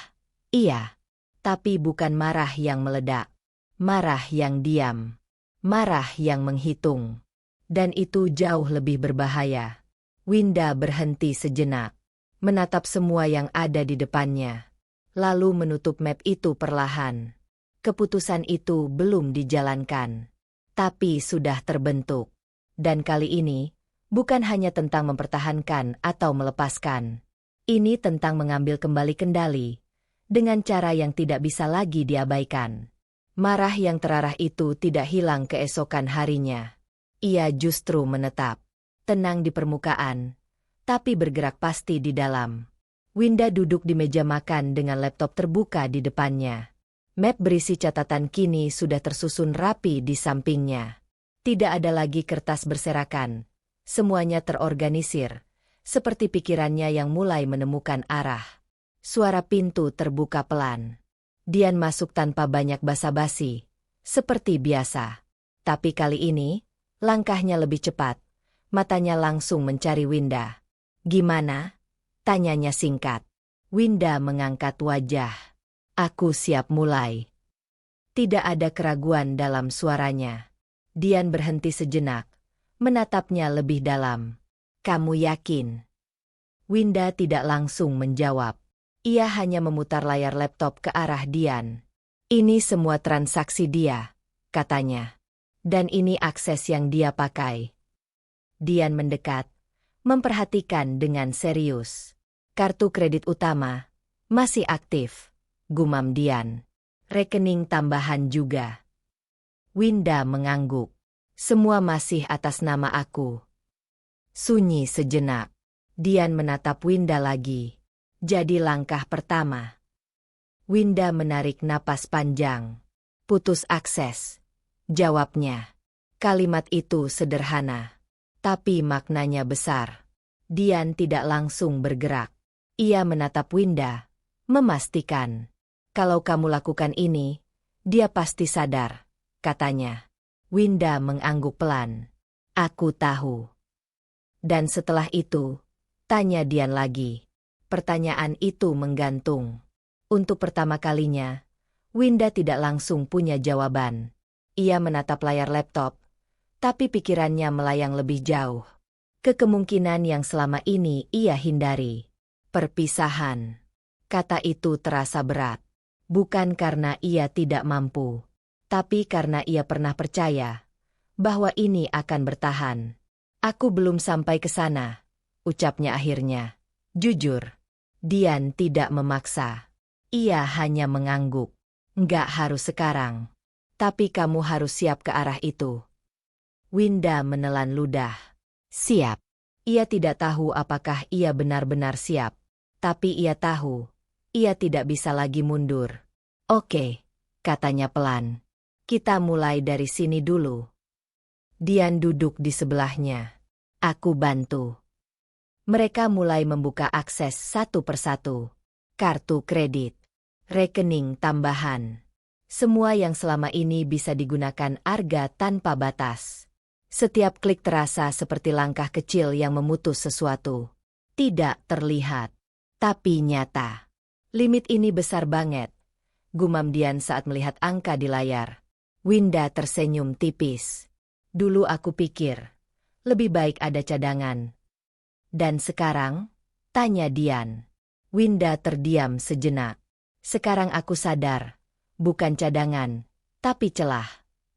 Speaker 1: Iya, tapi bukan marah yang meledak. Marah yang diam. Marah yang menghitung. Dan itu jauh lebih berbahaya. Winda berhenti sejenak, menatap semua yang ada di depannya, lalu menutup map itu perlahan. Keputusan itu belum dijalankan, tapi sudah terbentuk. Dan kali ini, bukan hanya tentang mempertahankan atau melepaskan. Ini tentang mengambil kembali kendali, dengan cara yang tidak bisa lagi diabaikan. Marah yang terarah itu tidak hilang keesokan harinya. Ia justru menetap, tenang di permukaan, tapi bergerak pasti di dalam. Winda duduk di meja makan dengan laptop terbuka di depannya. Map berisi catatan kini sudah tersusun rapi di sampingnya. Tidak ada lagi kertas berserakan. Semuanya terorganisir, seperti pikirannya yang mulai menemukan arah. Suara pintu terbuka pelan. Dian masuk tanpa banyak basa-basi, seperti biasa. Tapi kali ini, langkahnya lebih cepat. Matanya langsung mencari Winda. Gimana? Tanyanya singkat. Winda mengangkat wajah. Aku siap mulai. Tidak ada keraguan dalam suaranya. Dian berhenti sejenak, menatapnya lebih dalam. Kamu yakin? Winda tidak langsung menjawab. Ia hanya memutar layar laptop ke arah Dian. Ini semua transaksi dia, katanya. Dan ini akses yang dia pakai. Dian mendekat, memperhatikan dengan serius. Kartu kredit utama masih aktif, gumam Dian. Rekening tambahan juga. Winda mengangguk. Semua masih atas nama aku. Sunyi sejenak. Dian menatap Winda lagi. Jadi langkah pertama. Winda menarik napas panjang. Putus akses. Jawabnya. Kalimat itu sederhana, tapi maknanya besar. Dian tidak langsung bergerak. Ia menatap Winda, memastikan. Kalau kamu lakukan ini, dia pasti sadar, katanya. Winda mengangguk pelan. Aku tahu. Dan setelah itu, tanya Dian lagi. Pertanyaan itu menggantung. Untuk pertama kalinya, Winda tidak langsung punya jawaban. Ia menatap layar laptop, tapi pikirannya melayang lebih jauh. Ke kemungkinan yang selama ini ia hindari. Perpisahan. Kata itu terasa berat. Bukan karena ia tidak mampu, tapi karena ia pernah percaya bahwa ini akan bertahan. Aku belum sampai ke sana, ucapnya akhirnya. Jujur, Dian tidak memaksa. Ia hanya mengangguk. Nggak harus sekarang. Tapi kamu harus siap ke arah itu. Winda menelan ludah. Siap. Ia tidak tahu apakah ia benar-benar siap. Tapi ia tahu, ia tidak bisa lagi mundur. Oke, katanya pelan. Kita mulai dari sini dulu. Dian duduk di sebelahnya. Aku bantu. Mereka mulai membuka akses satu persatu. Kartu kredit, rekening tambahan. Semua yang selama ini bisa digunakan Arga tanpa batas. Setiap klik terasa seperti langkah kecil yang memutus sesuatu. Tidak terlihat, tapi nyata. Limit ini besar banget, gumam Dian saat melihat angka di layar. Winda tersenyum tipis. Dulu aku pikir, lebih baik ada cadangan. Dan sekarang? Tanya Dian. Winda terdiam sejenak. Sekarang aku sadar, bukan cadangan, tapi celah,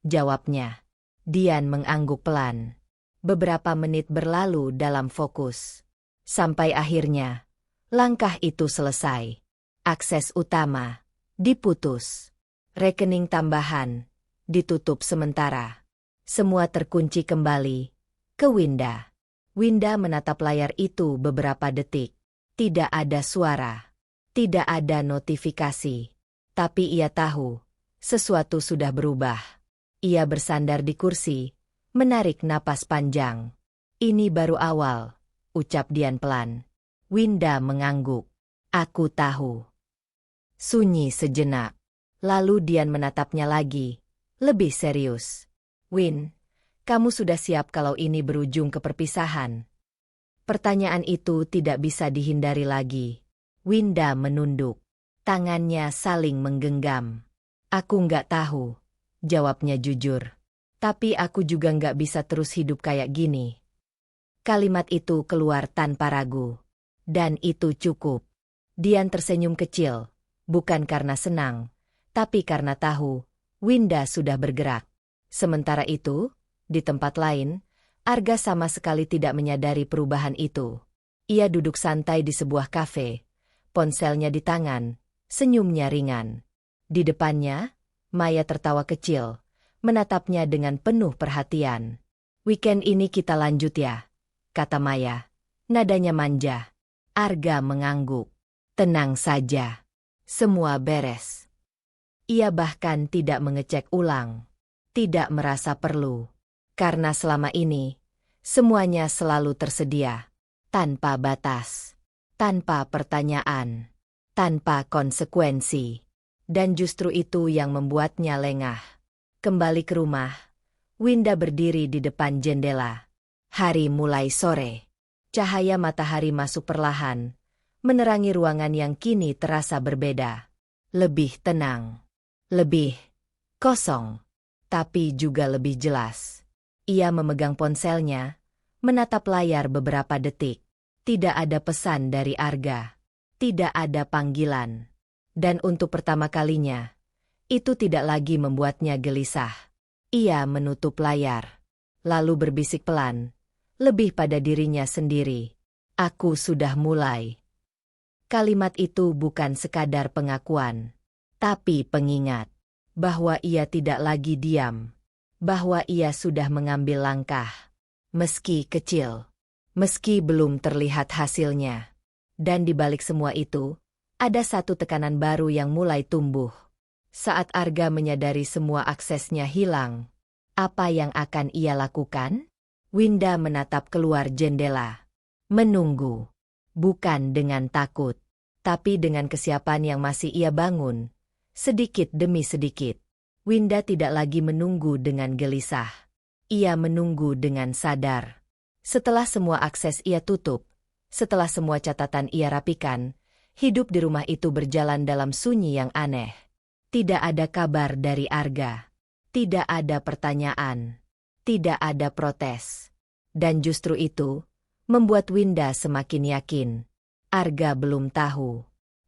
Speaker 1: jawabnya. Dian mengangguk pelan. Beberapa menit berlalu dalam fokus. Sampai akhirnya, langkah itu selesai. Akses utama diputus. Rekening tambahan ditutup sementara. Semua terkunci kembali ke Winda. Winda menatap layar itu beberapa detik. Tidak ada suara. Tidak ada notifikasi. Tapi ia tahu, sesuatu sudah berubah. Ia bersandar di kursi, menarik napas panjang. Ini baru awal, ucap Dian pelan. Winda mengangguk. Aku tahu. Sunyi sejenak. Lalu Dian menatapnya lagi, lebih serius. Win, kamu sudah siap kalau ini berujung ke perpisahan? Pertanyaan itu tidak bisa dihindari lagi. Winda menunduk. Tangannya saling menggenggam. Aku nggak tahu, jawabnya jujur. Tapi aku juga nggak bisa terus hidup kayak gini. Kalimat itu keluar tanpa ragu. Dan itu cukup. Dian tersenyum kecil, bukan karena senang, tapi karena tahu, Winda sudah bergerak. Sementara itu, di tempat lain, Arga sama sekali tidak menyadari perubahan itu. Ia duduk santai di sebuah kafe, ponselnya di tangan, senyumnya ringan. Di depannya, Maya tertawa kecil, menatapnya dengan penuh perhatian. Weekend ini kita lanjut ya, kata Maya. Nadanya manja. Arga mengangguk. Tenang saja. Semua beres. Ia bahkan tidak mengecek ulang. Tidak merasa perlu. Karena selama ini, semuanya selalu tersedia. Tanpa batas. Tanpa pertanyaan. Tanpa konsekuensi. Dan justru itu yang membuatnya lengah. Kembali ke rumah, Winda berdiri di depan jendela. Hari mulai sore. Cahaya matahari masuk perlahan, menerangi ruangan yang kini terasa berbeda. Lebih tenang. Lebih kosong. Tapi juga lebih jelas. Ia memegang ponselnya, menatap layar beberapa detik. Tidak ada pesan dari Arga. Tidak ada panggilan. Dan untuk pertama kalinya, itu tidak lagi membuatnya gelisah. Ia menutup layar. Lalu berbisik pelan, lebih pada dirinya sendiri. Aku sudah mulai. Kalimat itu bukan sekadar pengakuan, tapi pengingat. Bahwa ia tidak lagi diam. Bahwa ia sudah mengambil langkah. Meski kecil. Meski belum terlihat hasilnya. Dan di balik semua itu, ada satu tekanan baru yang mulai tumbuh. Saat Arga menyadari semua aksesnya hilang, apa yang akan ia lakukan? Winda menatap keluar jendela. Menunggu. Bukan dengan takut, tapi dengan kesiapan yang masih ia bangun. Sedikit demi sedikit. Winda tidak lagi menunggu dengan gelisah. Ia menunggu dengan sadar. Setelah semua akses ia tutup, setelah semua catatan ia rapikan, Hidup di rumah itu berjalan dalam sunyi yang aneh. Tidak ada kabar dari Arga. Tidak ada pertanyaan. Tidak ada protes. Dan justru itu membuat Winda semakin yakin. Arga belum tahu.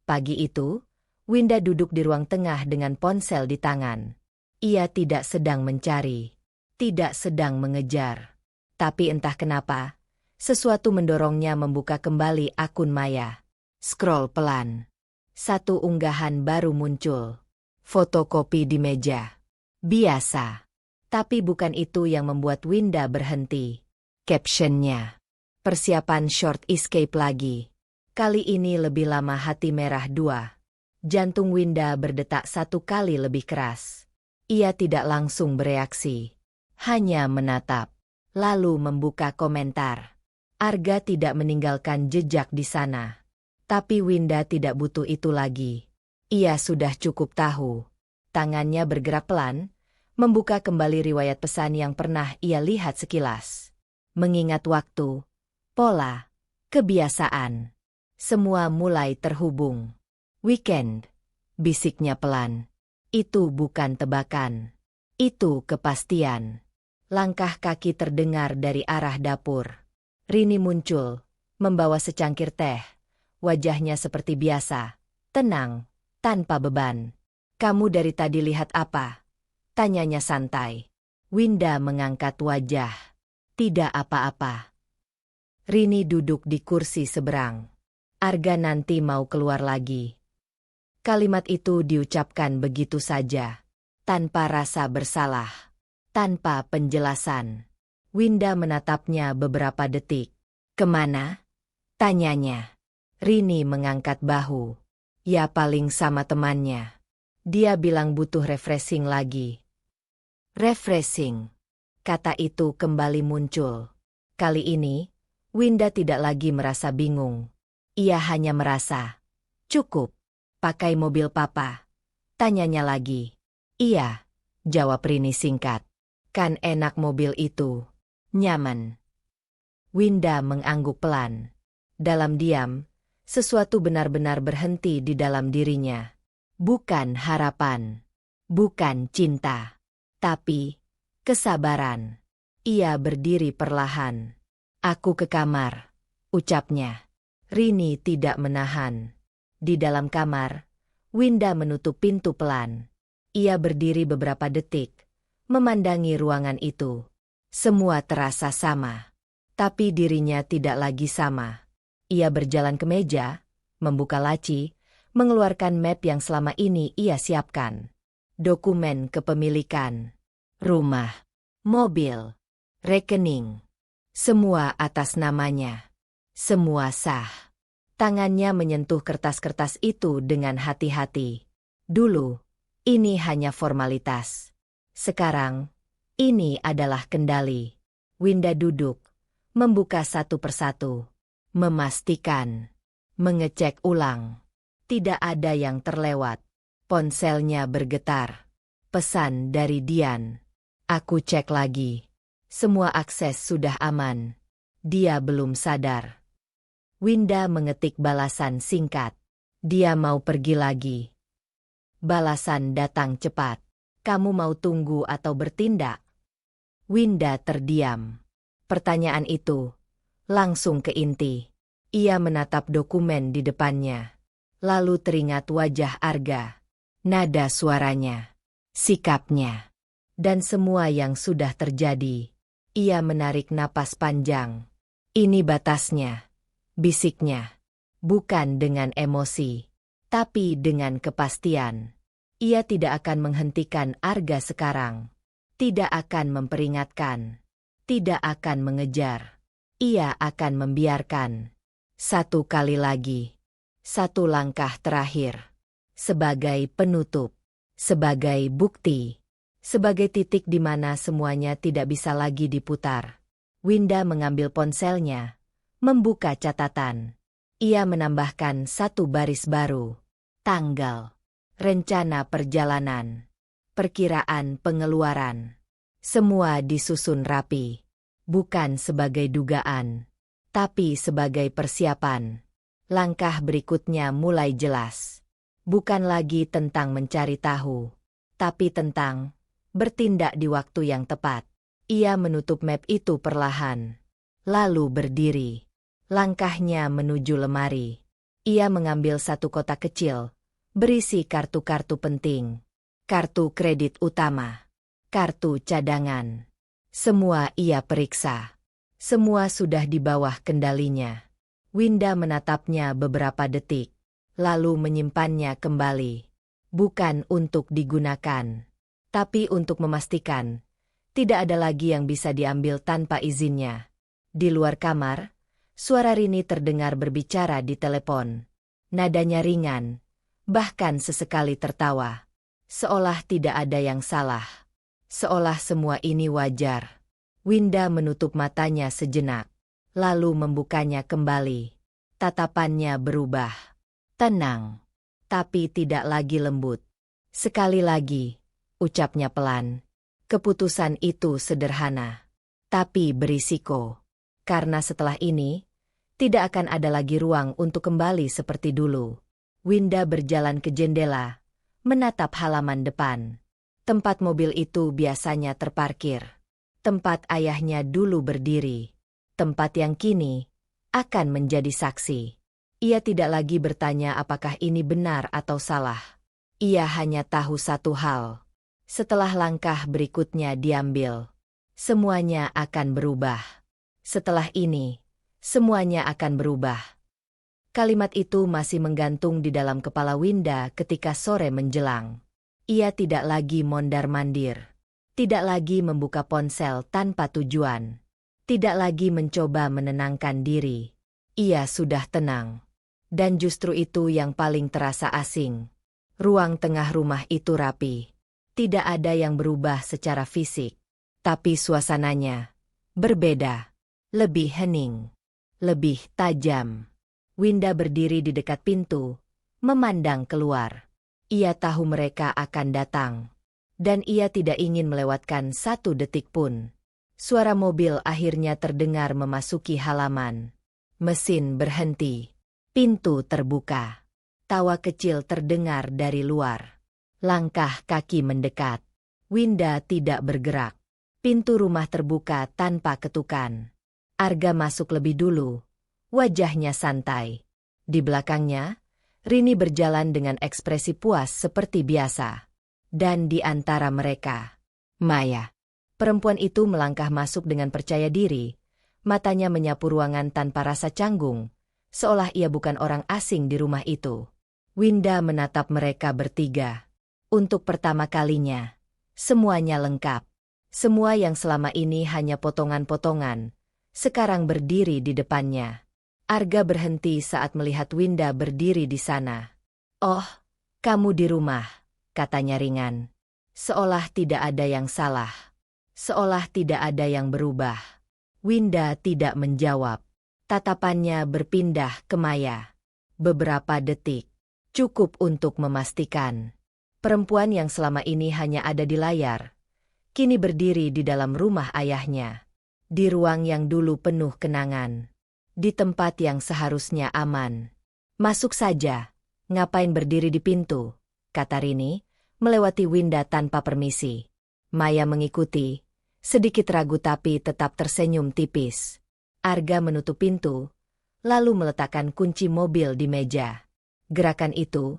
Speaker 1: Pagi itu, Winda duduk di ruang tengah dengan ponsel di tangan. Ia tidak sedang mencari. Tidak sedang mengejar. Tapi entah kenapa, sesuatu mendorongnya membuka kembali akun Maya. Scroll pelan. Satu unggahan baru muncul. Fotokopi di meja. Biasa. Tapi bukan itu yang membuat Winda berhenti. Captionnya. Persiapan short escape lagi. Kali ini lebih lama hati merah 2. Jantung Winda berdetak 1 kali lebih keras. Ia tidak langsung bereaksi. Hanya menatap. Lalu membuka komentar. Arga tidak meninggalkan jejak di sana. Tapi Winda tidak butuh itu lagi. Ia sudah cukup tahu. Tangannya bergerak pelan, membuka kembali riwayat pesan yang pernah ia lihat sekilas. Mengingat waktu, pola, kebiasaan. Semua mulai terhubung. Weekend, bisiknya pelan. Itu bukan tebakan. Itu kepastian. Langkah kaki terdengar dari arah dapur. Rini muncul, membawa secangkir teh. Wajahnya seperti biasa, tenang, tanpa beban. Kamu dari tadi lihat apa? Tanyanya santai. Winda mengangkat wajah. Tidak apa-apa. Rini duduk di kursi seberang. Arga nanti mau keluar lagi. Kalimat itu diucapkan begitu saja. Tanpa rasa bersalah. Tanpa penjelasan. Winda menatapnya beberapa detik. Kemana? Tanyanya. Rini mengangkat bahu. Ya paling sama temannya. Dia bilang butuh refreshing lagi. Refreshing. Kata itu kembali muncul. Kali ini, Winda tidak lagi merasa bingung. Ia hanya merasa. Cukup. Pakai mobil papa. Tanyanya lagi. Iya. Jawab Rini singkat. Kan enak mobil itu. Nyaman. Winda mengangguk pelan. Dalam diam, sesuatu benar-benar berhenti di dalam dirinya. Bukan harapan. Bukan cinta. Tapi kesabaran. Ia berdiri perlahan. Aku ke kamar. Ucapnya. Rini tidak menahan. Di dalam kamar, Winda menutup pintu pelan. Ia berdiri beberapa detik, memandangi ruangan itu. Semua terasa sama. Tapi dirinya tidak lagi sama. Ia berjalan ke meja, membuka laci, mengeluarkan map yang selama ini ia siapkan. Dokumen kepemilikan, rumah, mobil, rekening. Semua atas namanya. Semua sah. Tangannya menyentuh kertas-kertas itu dengan hati-hati. Dulu, ini hanya formalitas. Sekarang, ini adalah kendali. Winda duduk, membuka satu persatu. Memastikan. Mengecek ulang. Tidak ada yang terlewat. Ponselnya bergetar. Pesan dari Dian. Aku cek lagi. Semua akses sudah aman. Dia belum sadar. Winda mengetik balasan singkat. Dia mau pergi lagi. Balasan datang cepat. Kamu mau tunggu atau bertindak? Winda terdiam. Pertanyaan itu langsung ke inti. Ia menatap dokumen di depannya. Lalu teringat wajah Arga. Nada suaranya. Sikapnya. Dan semua yang sudah terjadi. Ia menarik napas panjang. Ini batasnya. Bisiknya. Bukan dengan emosi. Tapi dengan kepastian. Ia tidak akan menghentikan Arga sekarang. Tidak akan memperingatkan. Tidak akan mengejar. Ia akan membiarkan. Satu kali lagi. Satu langkah terakhir. Sebagai penutup. Sebagai bukti. Sebagai titik di mana semuanya tidak bisa lagi diputar. Winda mengambil ponselnya. Membuka catatan. Ia menambahkan satu baris baru. Tanggal. Rencana perjalanan. Perkiraan pengeluaran. Semua disusun rapi. Bukan sebagai dugaan. Tapi sebagai persiapan. Langkah berikutnya mulai jelas. Bukan lagi tentang mencari tahu, tapi tentang bertindak di waktu yang tepat. Ia menutup map itu perlahan, lalu berdiri. Langkahnya menuju lemari. Ia mengambil satu kotak kecil, berisi kartu-kartu penting. Kartu kredit utama, kartu cadangan. Semua ia periksa. Semua sudah di bawah kendalinya. Winda menatapnya beberapa detik, lalu menyimpannya kembali. Bukan untuk digunakan, tapi untuk memastikan tidak ada lagi yang bisa diambil tanpa izinnya. Di luar kamar, suara Rini terdengar berbicara di telepon. Nadanya ringan, bahkan sesekali tertawa. Seolah tidak ada yang salah. Seolah semua ini wajar. Winda menutup matanya sejenak, lalu membukanya kembali. Tatapannya berubah. Tenang, tapi tidak lagi lembut. Sekali lagi, ucapnya pelan. Keputusan itu sederhana, tapi berisiko. Karena setelah ini, tidak akan ada lagi ruang untuk kembali seperti dulu. Winda berjalan ke jendela, menatap halaman depan. Tempat mobil itu biasanya terparkir. Tempat ayahnya dulu berdiri. Tempat yang kini akan menjadi saksi. Ia tidak lagi bertanya apakah ini benar atau salah. Ia hanya tahu satu hal. Setelah langkah berikutnya diambil, semuanya akan berubah. Setelah ini, semuanya akan berubah. Kalimat itu masih menggantung di dalam kepala Winda ketika sore menjelang. Ia tidak lagi mondar-mandir. Tidak lagi membuka ponsel tanpa tujuan. Tidak lagi mencoba menenangkan diri. Ia sudah tenang. Dan justru itu yang paling terasa asing. Ruang tengah rumah itu rapi. Tidak ada yang berubah secara fisik. Tapi suasananya berbeda. Lebih hening. Lebih tajam. Winda berdiri di dekat pintu, memandang keluar. Ia tahu mereka akan datang. Dan ia tidak ingin melewatkan satu detik pun. Suara mobil akhirnya terdengar memasuki halaman. Mesin berhenti. Pintu terbuka. Tawa kecil terdengar dari luar. Langkah kaki mendekat. Winda tidak bergerak. Pintu rumah terbuka tanpa ketukan. Arga masuk lebih dulu. Wajahnya santai. Di belakangnya, Rini berjalan dengan ekspresi puas seperti biasa. Dan di antara mereka, Maya. Perempuan itu melangkah masuk dengan percaya diri. Matanya menyapu ruangan tanpa rasa canggung, seolah ia bukan orang asing di rumah itu. Winda menatap mereka bertiga. Untuk pertama kalinya, semuanya lengkap. Semua yang selama ini hanya potongan-potongan, sekarang berdiri di depannya. Arga berhenti saat melihat Winda berdiri di sana. "Oh, kamu di rumah," katanya ringan. Seolah tidak ada yang salah. Seolah tidak ada yang berubah. Winda tidak menjawab. Tatapannya berpindah ke Maya. Beberapa detik. Cukup untuk memastikan. Perempuan yang selama ini hanya ada di layar, kini berdiri di dalam rumah ayahnya. Di ruang yang dulu penuh kenangan. Di tempat yang seharusnya aman. "Masuk saja. Ngapain berdiri di pintu?" kata Rini, melewati Winda tanpa permisi. Maya mengikuti, sedikit ragu tapi tetap tersenyum tipis. Arga menutup pintu, lalu meletakkan kunci mobil di meja. Gerakan itu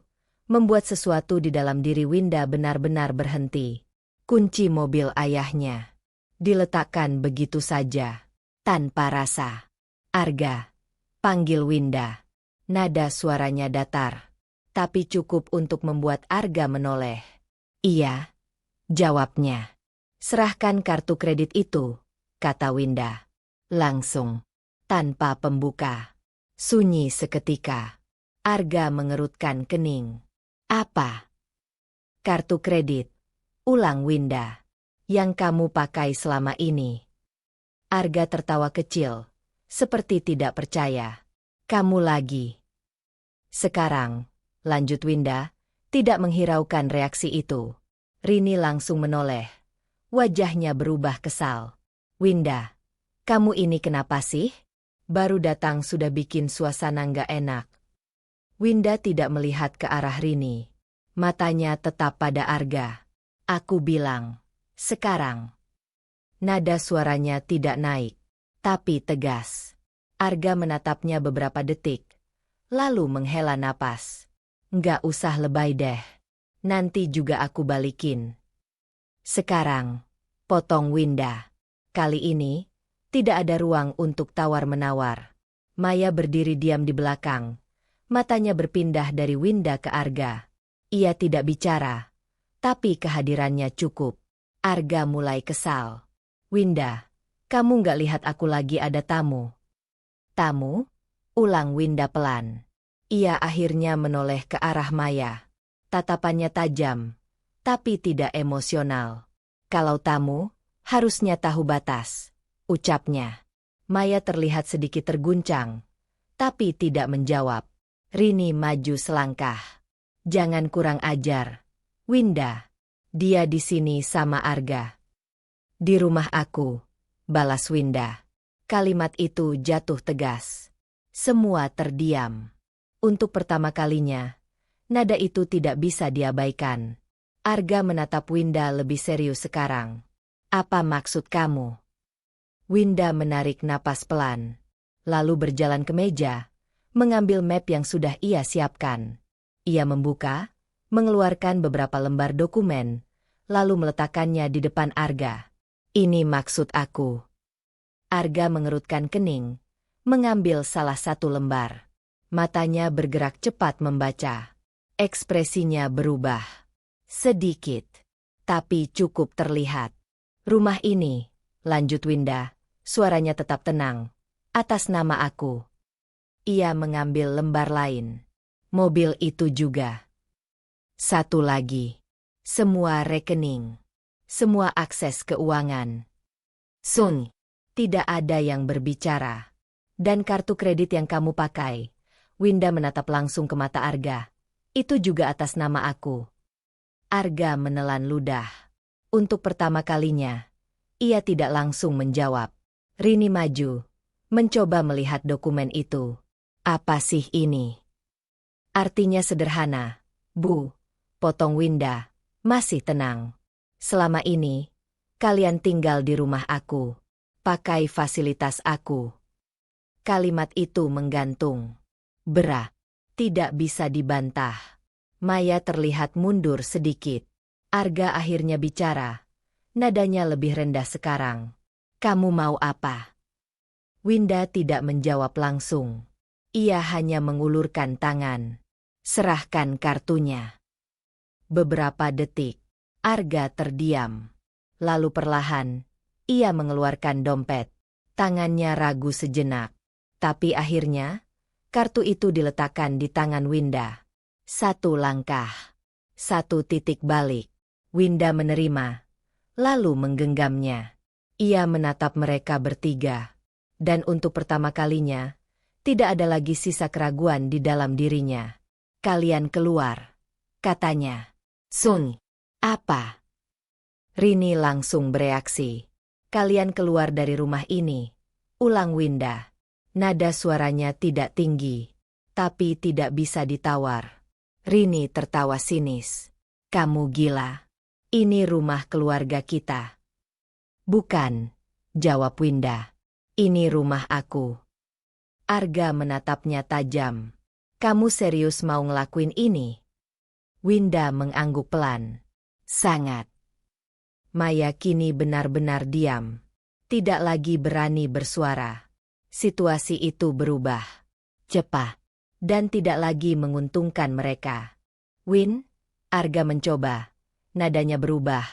Speaker 1: membuat sesuatu di dalam diri Winda benar-benar berhenti. Kunci mobil ayahnya diletakkan begitu saja, tanpa rasa. "Arga," panggil Winda. Nada suaranya datar, tapi cukup untuk membuat Arga menoleh. "Iya," jawabnya. "Serahkan kartu kredit itu," kata Winda. Langsung, tanpa pembuka. Sunyi seketika. Arga mengerutkan kening. "Apa?" "Kartu kredit," ulang Winda. "Yang kamu pakai selama ini." Arga tertawa kecil, seperti tidak percaya. "Kamu lagi." "Sekarang," lanjut Winda, tidak menghiraukan reaksi itu. Rini langsung menoleh. Wajahnya berubah kesal. "Winda, kamu ini kenapa sih? Baru datang sudah bikin suasana nggak enak." Winda tidak melihat ke arah Rini. Matanya tetap pada Arga. Aku bilang, sekarang. Nada suaranya tidak naik, tapi tegas. Arga menatapnya beberapa detik, lalu menghela napas. Nggak usah lebay deh. Nanti juga aku balikin. Sekarang, potong Winda. Kali ini, tidak ada ruang untuk tawar-menawar. Maya berdiri diam di belakang. Matanya berpindah dari Winda ke Arga. Ia tidak bicara, tapi kehadirannya cukup. Arga mulai kesal. Winda, kamu nggak lihat aku lagi ada tamu? Tamu? Ulang Winda pelan. Ia akhirnya menoleh ke arah Maya. Tatapannya tajam, tapi tidak emosional. Kalau tamu, harusnya tahu batas, ucapnya. Maya terlihat sedikit terguncang, tapi tidak menjawab. Rini maju selangkah. Jangan kurang ajar, Winda. Dia di sini sama Arga. Di rumah aku, balas Winda. Kalimat itu jatuh tegas. Semua terdiam. Untuk pertama kalinya, nada itu tidak bisa diabaikan. Arga menatap Winda lebih serius sekarang. Apa maksud kamu? Winda menarik napas pelan, lalu berjalan ke meja, mengambil map yang sudah ia siapkan. Ia membuka, mengeluarkan beberapa lembar dokumen, lalu meletakkannya di depan Arga. Ini maksud aku. Arga mengerutkan kening, mengambil salah satu lembar. Matanya bergerak cepat membaca. Ekspresinya berubah. Sedikit, tapi cukup terlihat. Rumah ini, lanjut Winda, suaranya tetap tenang. Atas nama aku. Ia mengambil lembar lain. Mobil itu juga. Satu lagi. Semua rekening. Semua akses keuangan. Sun, tidak ada yang berbicara. Dan kartu kredit yang kamu pakai. Winda menatap langsung ke mata Arga. Itu juga atas nama aku. Arga menelan ludah. Untuk pertama kalinya, ia tidak langsung menjawab. Rini maju, mencoba melihat dokumen itu. Apa sih ini? Artinya sederhana, Bu. Potong Winda, masih tenang. Selama ini, kalian tinggal di rumah aku. Pakai fasilitas aku. Kalimat itu menggantung. Berat, tidak bisa dibantah. Maya terlihat mundur sedikit. Arga akhirnya bicara. Nadanya lebih rendah sekarang. Kamu mau apa? Winda tidak menjawab langsung. Ia hanya mengulurkan tangan. Serahkan kartunya. Beberapa detik, Arga terdiam. Lalu perlahan, ia mengeluarkan dompet. Tangannya ragu sejenak. Tapi akhirnya, kartu itu diletakkan di tangan Winda. Satu langkah. Satu titik balik. Winda menerima, lalu menggenggamnya. Ia menatap mereka bertiga. Dan untuk pertama kalinya, tidak ada lagi sisa keraguan di dalam dirinya. Kalian keluar, katanya. Sun, apa? Rini langsung bereaksi. Kalian keluar dari rumah ini, ulang Winda. Nada suaranya tidak tinggi, tapi tidak bisa ditawar. Rini tertawa sinis. Kamu gila. Ini rumah keluarga kita. Bukan, jawab Winda. Ini rumah aku. Arga menatapnya tajam. Kamu serius mau ngelakuin ini? Winda mengangguk pelan. Sangat. Maya kini benar-benar diam. Tidak lagi berani bersuara. Situasi itu berubah. Cepat. Dan tidak lagi menguntungkan mereka. Win, Arga mencoba. Nadanya berubah,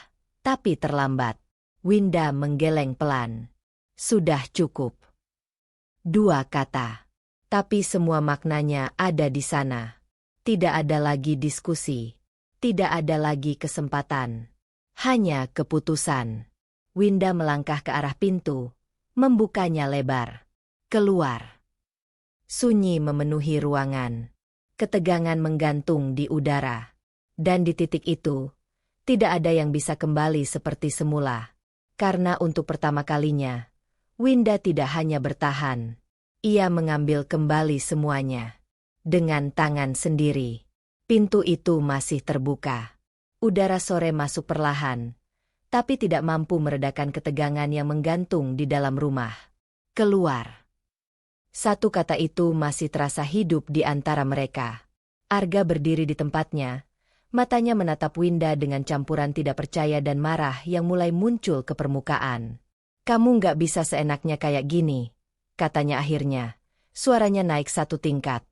Speaker 1: tapi terlambat. Winda menggeleng pelan. Sudah cukup. Dua kata. Tapi semua maknanya ada di sana. Tidak ada lagi diskusi. Tidak ada lagi kesempatan. Hanya keputusan. Winda melangkah ke arah pintu, membukanya lebar. Keluar. Sunyi memenuhi ruangan. Ketegangan menggantung di udara. Dan di titik itu, tidak ada yang bisa kembali seperti semula. Karena untuk pertama kalinya, Winda tidak hanya bertahan. Ia mengambil kembali semuanya. dengan tangan sendiri. Pintu itu masih terbuka. Udara sore masuk perlahan, tapi tidak mampu meredakan ketegangan yang menggantung di dalam rumah. Keluar. Satu kata itu masih terasa hidup di antara mereka. Arga berdiri di tempatnya, matanya menatap Winda dengan campuran tidak percaya dan marah yang mulai muncul ke permukaan. "Kamu nggak bisa seenaknya kayak gini," katanya akhirnya. Suaranya naik satu tingkat.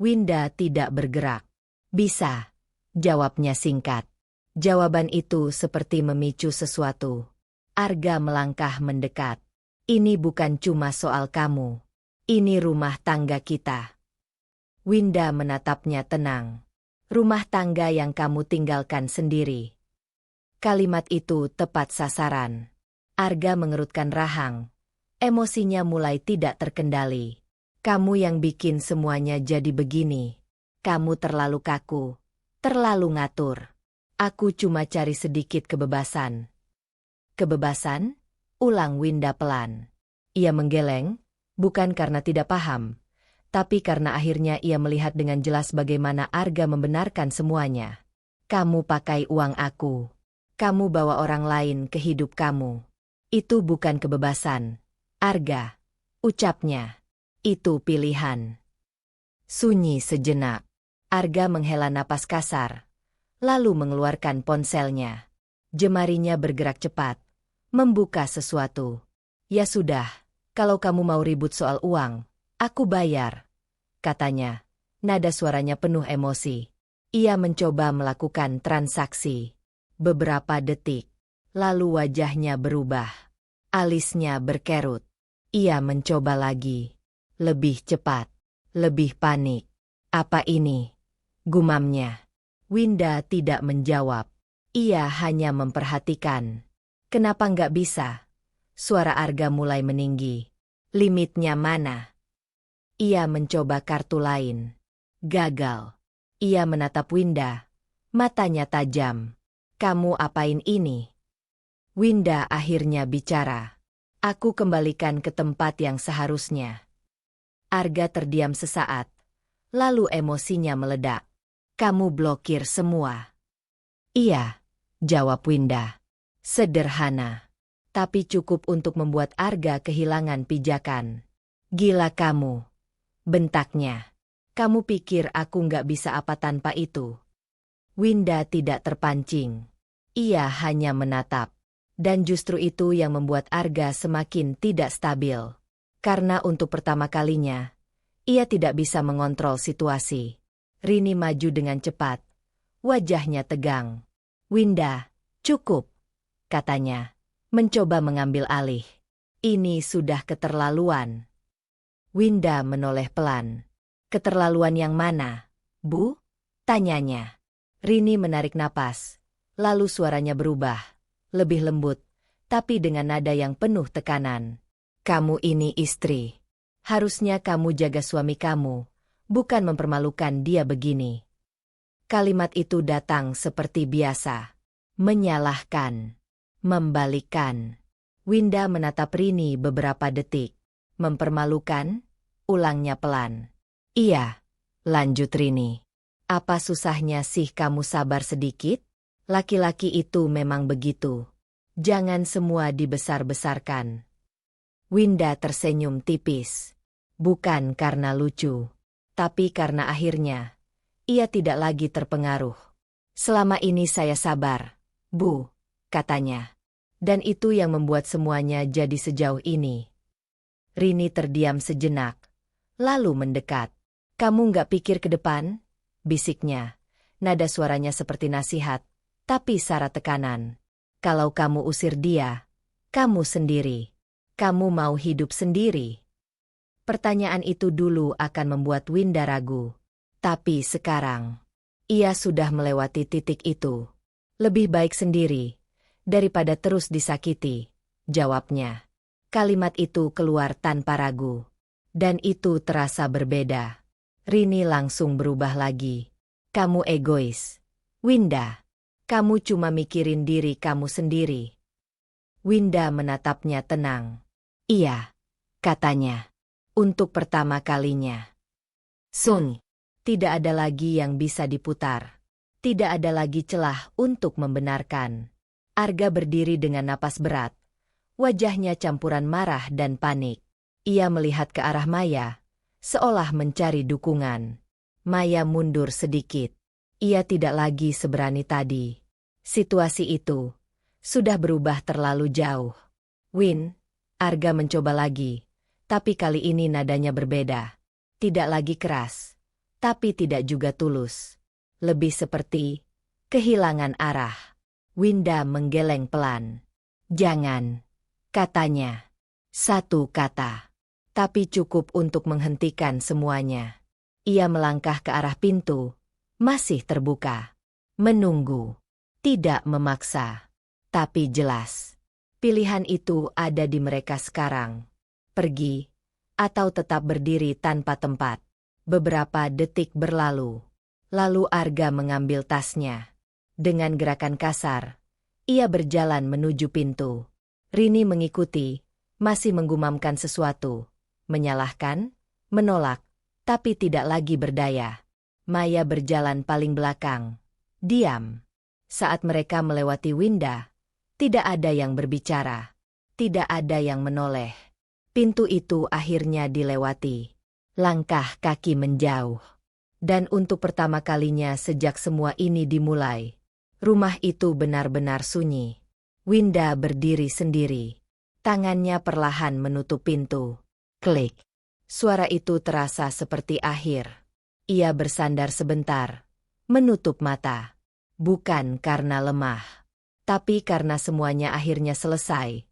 Speaker 1: Winda tidak bergerak. "Bisa," jawabnya singkat. Jawaban itu seperti memicu sesuatu. Arga melangkah mendekat. "Ini bukan cuma soal kamu. Ini rumah tangga kita." Winda menatapnya tenang. "Rumah tangga yang kamu tinggalkan sendiri." Kalimat itu tepat sasaran. Arga mengerutkan rahang. Emosinya mulai tidak terkendali. "Kamu yang bikin semuanya jadi begini. Kamu terlalu kaku, terlalu ngatur. Aku cuma cari sedikit kebebasan." "Kebebasan?" ulang Winda pelan. Ia menggeleng, bukan karena tidak paham, tapi karena akhirnya ia melihat dengan jelas bagaimana Arga membenarkan semuanya. "Kamu pakai uang aku. Kamu bawa orang lain ke hidup kamu. Itu bukan kebebasan, Arga," ucapnya. "Itu pilihan." Sunyi sejenak. Arga menghela napas kasar, lalu mengeluarkan ponselnya. Jemarinya bergerak cepat, membuka sesuatu. "Ya sudah, kalau kamu mau ribut soal uang, aku bayar," katanya. Nada suaranya penuh emosi. Ia mencoba melakukan transaksi. Beberapa detik, lalu wajahnya berubah. Alisnya berkerut. Ia mencoba lagi. Lebih cepat, lebih panik. "Apa ini?" gumamnya. Winda tidak menjawab. Ia hanya memperhatikan. "Kenapa nggak bisa?" Suara Arga mulai meninggi. "Limitnya mana?" Ia mencoba kartu lain. Gagal. Ia menatap Winda. Matanya tajam. "Kamu apain ini?" Winda akhirnya bicara. "Aku kembalikan ke tempat yang seharusnya." Arga terdiam sesaat. Lalu emosinya meledak. "Kamu blokir semua." "Iya," jawab Winda. Sederhana, tapi cukup untuk membuat Arga kehilangan pijakan. "Gila kamu," bentaknya. "Kamu pikir aku nggak bisa apa tanpa itu?" Winda tidak terpancing. Ia hanya menatap. Dan justru itu yang membuat Arga semakin tidak stabil. Karena untuk pertama kalinya, ia tidak bisa mengontrol situasi. Rini maju dengan cepat. Wajahnya tegang. "Winda, cukup," katanya. Mencoba mengambil alih. "Ini sudah keterlaluan." Winda menoleh pelan. "Keterlaluan yang mana, Bu?" tanyanya. Rini menarik napas. Lalu suaranya berubah. Lebih lembut, tapi dengan nada yang penuh tekanan. "Kamu ini istri. Harusnya kamu jaga suami kamu, bukan mempermalukan dia begini." Kalimat itu datang seperti biasa. Menyalahkan. Membalikkan. Winda menatap Rini beberapa detik. "Mempermalukan?" ulangnya pelan. "Iya," lanjut Rini. "Apa susahnya sih kamu sabar sedikit? Laki-laki itu memang begitu. Jangan semua dibesar-besarkan." Winda tersenyum tipis. Bukan karena lucu, tapi karena akhirnya ia tidak lagi terpengaruh. "Selama ini saya sabar, Bu," katanya. "Dan itu yang membuat semuanya jadi sejauh ini." Rini terdiam sejenak, lalu mendekat. "Kamu nggak pikir ke depan?" bisiknya. Nada suaranya seperti nasihat, tapi syarat tekanan. "Kalau kamu usir dia, kamu sendiri. Kamu mau hidup sendiri?" Pertanyaan itu dulu akan membuat Winda ragu. Tapi sekarang, ia sudah melewati titik itu. "Lebih baik sendiri, daripada terus disakiti," jawabnya. Kalimat itu keluar tanpa ragu. Dan itu terasa berbeda. Rini langsung berubah lagi. "Kamu egois, Winda. Kamu cuma mikirin diri kamu sendiri." Winda menatapnya tenang. "Iya," katanya. "Untuk pertama kalinya." "Sun." Tidak ada lagi yang bisa diputar. Tidak ada lagi celah untuk membenarkan. Arga berdiri dengan napas berat. Wajahnya campuran marah dan panik. Ia melihat ke arah Maya, seolah mencari dukungan. Maya mundur sedikit. Ia tidak lagi seberani tadi. Situasi itu sudah berubah terlalu jauh. Win, Arga mencoba lagi, tapi kali ini nadanya berbeda. Tidak lagi keras, tapi tidak juga tulus. Lebih seperti kehilangan arah. Winda menggeleng pelan. Jangan, katanya. Satu kata. Tapi cukup untuk menghentikan semuanya. Ia melangkah ke arah pintu, masih terbuka. Menunggu. Tidak memaksa. Tapi jelas. Pilihan itu ada di mereka sekarang. Pergi, atau tetap berdiri tanpa tempat. Beberapa detik berlalu. Lalu Arga mengambil tasnya. Dengan gerakan kasar, ia berjalan menuju pintu. Rini mengikuti, masih menggumamkan sesuatu. Menyalahkan, menolak, tapi tidak lagi berdaya. Maya berjalan paling belakang. Diam. Saat mereka melewati Winda, tidak ada yang berbicara. Tidak ada yang menoleh. Pintu itu akhirnya dilewati. Langkah kaki menjauh. Dan untuk pertama kalinya sejak semua ini dimulai, rumah itu benar-benar sunyi. Winda berdiri sendiri. Tangannya perlahan menutup pintu. Klik. Suara itu terasa seperti akhir. Ia bersandar sebentar. Menutup mata. Bukan karena lemah. Tapi karena semuanya akhirnya selesai.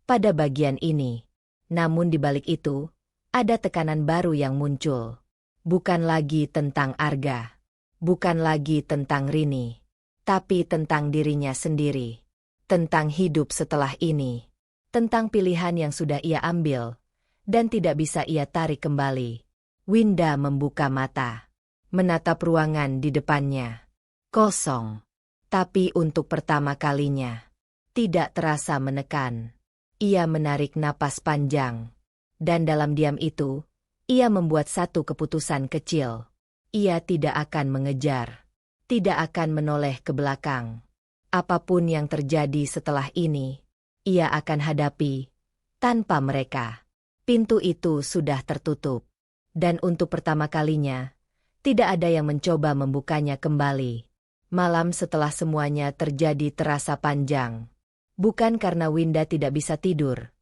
Speaker 1: Pada bagian ini. Namun di balik itu, ada tekanan baru yang muncul. Bukan lagi tentang Arga. Bukan lagi tentang Rini. Tapi tentang dirinya sendiri. Tentang hidup setelah ini. Tentang pilihan yang sudah ia ambil. Dan tidak bisa ia tarik kembali. Winda membuka mata. Menatap ruangan di depannya. Kosong. Tapi untuk pertama kalinya. Tidak terasa menekan. Ia menarik napas panjang. Dan dalam diam itu, ia membuat satu keputusan kecil. Ia tidak akan mengejar. Tidak akan menoleh ke belakang. Apapun yang terjadi setelah ini, ia akan hadapi. Tanpa mereka. Pintu itu sudah tertutup. Dan untuk pertama kalinya, tidak ada yang mencoba membukanya kembali. Malam setelah semuanya terjadi terasa panjang. Bukan karena Winda tidak bisa tidur,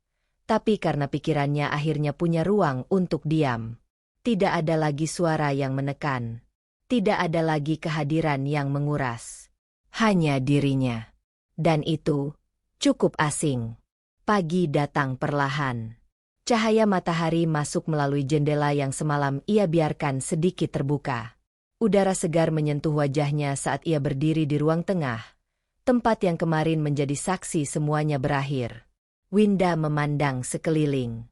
Speaker 1: tapi karena pikirannya akhirnya punya ruang untuk diam. Tidak ada lagi suara yang menekan. Tidak ada lagi kehadiran yang menguras. Hanya dirinya. Dan itu cukup asing. Pagi datang perlahan. Cahaya matahari masuk melalui jendela yang semalam ia biarkan sedikit terbuka. Udara segar menyentuh wajahnya saat ia berdiri di ruang tengah. Tempat yang kemarin menjadi saksi semuanya berakhir. Winda memandang sekeliling.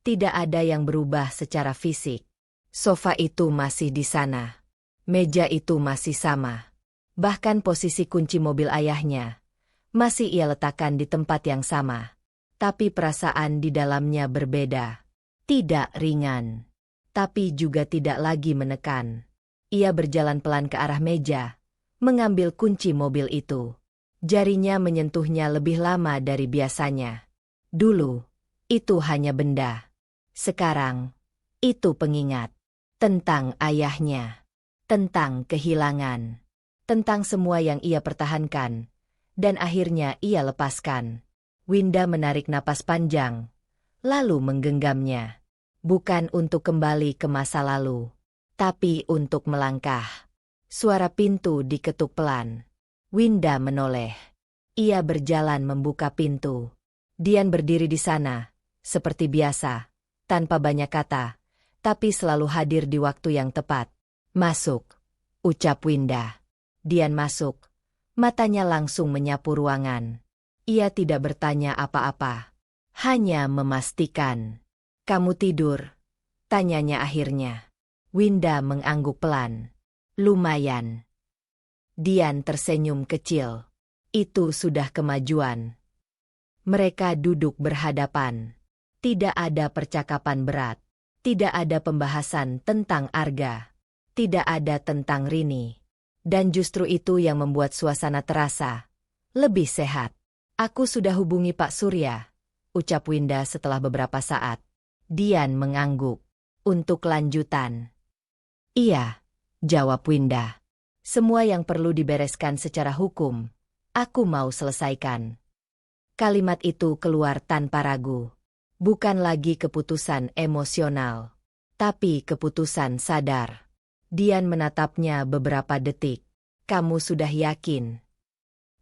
Speaker 1: Tidak ada yang berubah secara fisik. Sofa itu masih di sana. Meja itu masih sama. Bahkan posisi kunci mobil ayahnya masih ia letakkan di tempat yang sama. Tapi perasaan di dalamnya berbeda. Tidak ringan. Tapi juga tidak lagi menekan. Ia berjalan pelan ke arah meja. Mengambil kunci mobil itu. Jarinya menyentuhnya lebih lama dari biasanya. Dulu, itu hanya benda. Sekarang, itu pengingat. Tentang ayahnya. Tentang kehilangan. Tentang semua yang ia pertahankan. Dan akhirnya ia lepaskan. Winda menarik napas panjang. Lalu menggenggamnya. Bukan untuk kembali ke masa lalu. Tapi untuk melangkah. Suara pintu diketuk pelan. Winda menoleh. Ia berjalan membuka pintu. Dian berdiri di sana. Seperti biasa. Tanpa banyak kata. Tapi selalu hadir di waktu yang tepat. Masuk. Ucap Winda. Dian masuk. Matanya langsung menyapu ruangan. Ia tidak bertanya apa-apa. Hanya memastikan. Kamu tidur? Tanyanya akhirnya. Winda mengangguk pelan. Lumayan. Dian tersenyum kecil. Itu sudah kemajuan. Mereka duduk berhadapan. Tidak ada percakapan berat. Tidak ada pembahasan tentang Arga. Tidak ada tentang Rini. Dan justru itu yang membuat suasana terasa lebih sehat. Aku sudah hubungi Pak Surya, ucap Winda setelah beberapa saat. Dian mengangguk. Untuk lanjutan. Iya, jawab Winda. Semua yang perlu dibereskan secara hukum, aku mau selesaikan. Kalimat itu keluar tanpa ragu. Bukan lagi keputusan emosional, tapi keputusan sadar. Dian menatapnya beberapa detik. Kamu sudah yakin?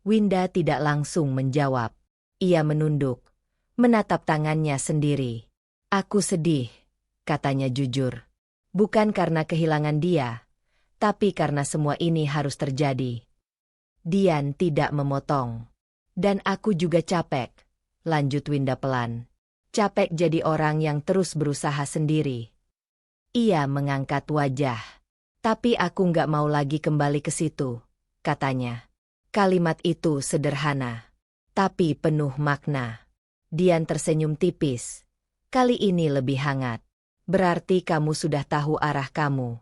Speaker 1: Winda tidak langsung menjawab. Ia menunduk, menatap tangannya sendiri. Aku sedih, katanya jujur. Bukan karena kehilangan dia, tapi karena semua ini harus terjadi. Dian tidak memotong. Dan aku juga capek, lanjut Winda pelan. Capek jadi orang yang terus berusaha sendiri. Ia mengangkat wajah. Tapi aku nggak mau lagi kembali ke situ, katanya. Kalimat itu sederhana, tapi penuh makna. Dian tersenyum tipis. Kali ini lebih hangat. Berarti kamu sudah tahu arah kamu.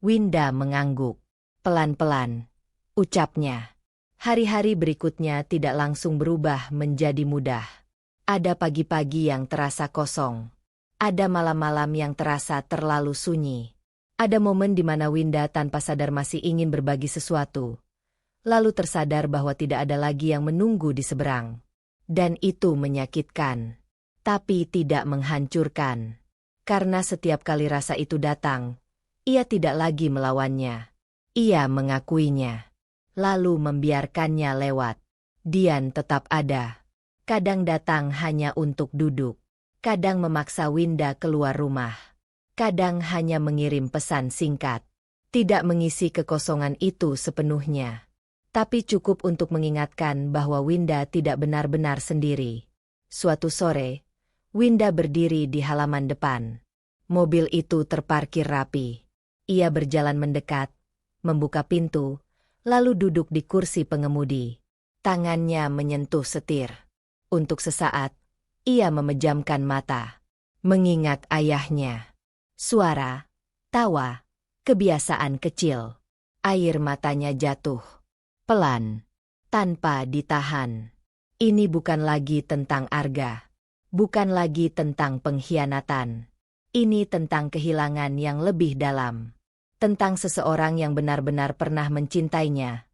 Speaker 1: Winda mengangguk. Pelan-pelan, ucapnya. Hari-hari berikutnya tidak langsung berubah menjadi mudah. Ada pagi-pagi yang terasa kosong. Ada malam-malam yang terasa terlalu sunyi. Ada momen di mana Winda tanpa sadar masih ingin berbagi sesuatu. Lalu tersadar bahwa tidak ada lagi yang menunggu di seberang. Dan itu menyakitkan. Tapi tidak menghancurkan. Karena setiap kali rasa itu datang, ia tidak lagi melawannya. Ia mengakuinya. Lalu membiarkannya lewat. Dian tetap ada. Kadang datang hanya untuk duduk. Kadang memaksa Winda keluar rumah. Kadang hanya mengirim pesan singkat. Tidak mengisi kekosongan itu sepenuhnya. Tapi cukup untuk mengingatkan bahwa Winda tidak benar-benar sendiri. Suatu sore, Winda berdiri di halaman depan. Mobil itu terparkir rapi. Ia berjalan mendekat, membuka pintu, lalu duduk di kursi pengemudi. Tangannya menyentuh setir. Untuk sesaat, ia memejamkan mata. Mengingat ayahnya. Suara, tawa, kebiasaan kecil. Air matanya jatuh. Pelan, tanpa ditahan. Ini bukan lagi tentang Arga. Bukan lagi tentang pengkhianatan. Ini tentang kehilangan yang lebih dalam. Tentang seseorang yang benar-benar pernah mencintainya.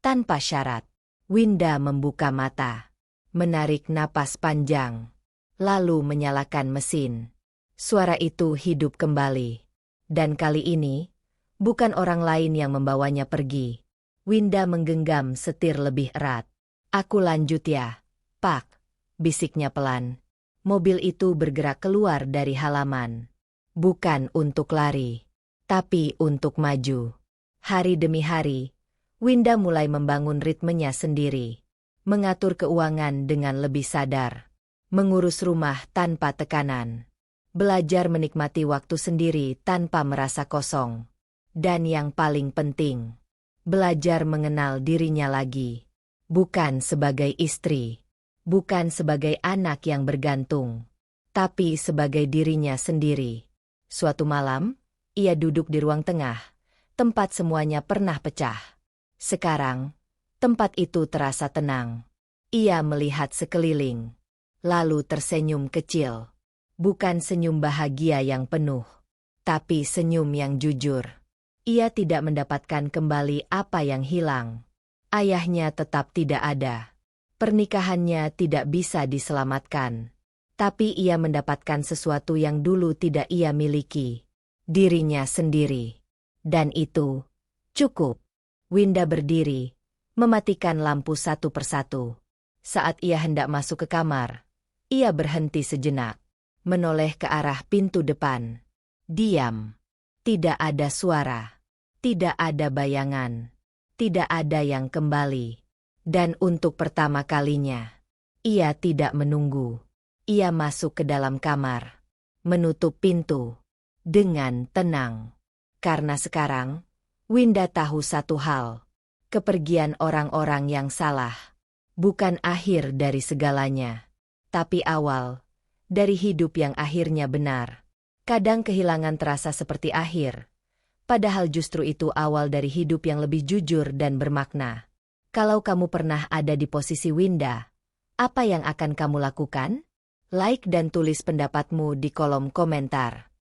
Speaker 1: Tanpa syarat. Winda membuka mata. Menarik napas panjang. Lalu menyalakan mesin. Suara itu hidup kembali. Dan kali ini, bukan orang lain yang membawanya pergi. Winda menggenggam setir lebih erat. Aku lanjut ya, Pak, bisiknya pelan. Mobil itu bergerak keluar dari halaman. Bukan untuk lari, tapi untuk maju. Hari demi hari, Winda mulai membangun ritmenya sendiri. Mengatur keuangan dengan lebih sadar. Mengurus rumah tanpa tekanan. Belajar menikmati waktu sendiri tanpa merasa kosong. Dan yang paling penting, belajar mengenal dirinya lagi. Bukan sebagai istri. Bukan sebagai anak yang bergantung. Tapi sebagai dirinya sendiri. Suatu malam, ia duduk di ruang tengah. Tempat semuanya pernah pecah. Sekarang, tempat itu terasa tenang. Ia melihat sekeliling. Lalu tersenyum kecil. Bukan senyum bahagia yang penuh. Tapi senyum yang jujur. Ia tidak mendapatkan kembali apa yang hilang. Ayahnya tetap tidak ada. Pernikahannya tidak bisa diselamatkan. Tapi ia mendapatkan sesuatu yang dulu tidak ia miliki. Dirinya sendiri. Dan itu cukup. Winda berdiri, mematikan lampu satu persatu. Saat ia hendak masuk ke kamar, ia berhenti sejenak. Menoleh ke arah pintu depan. Diam. Tidak ada suara. Tidak ada bayangan. Tidak ada yang kembali. Dan untuk pertama kalinya, ia tidak menunggu. Ia masuk ke dalam kamar. Menutup pintu. Dengan tenang. Karena sekarang, Winda tahu satu hal. Kepergian orang-orang yang salah. Bukan akhir dari segalanya. Tapi awal. Dari hidup yang akhirnya benar. Kadang kehilangan terasa seperti akhir. Padahal justru itu awal dari hidup yang lebih jujur dan bermakna. Kalau kamu pernah ada di posisi Winda, apa yang akan kamu lakukan? Like dan tulis pendapatmu di kolom komentar.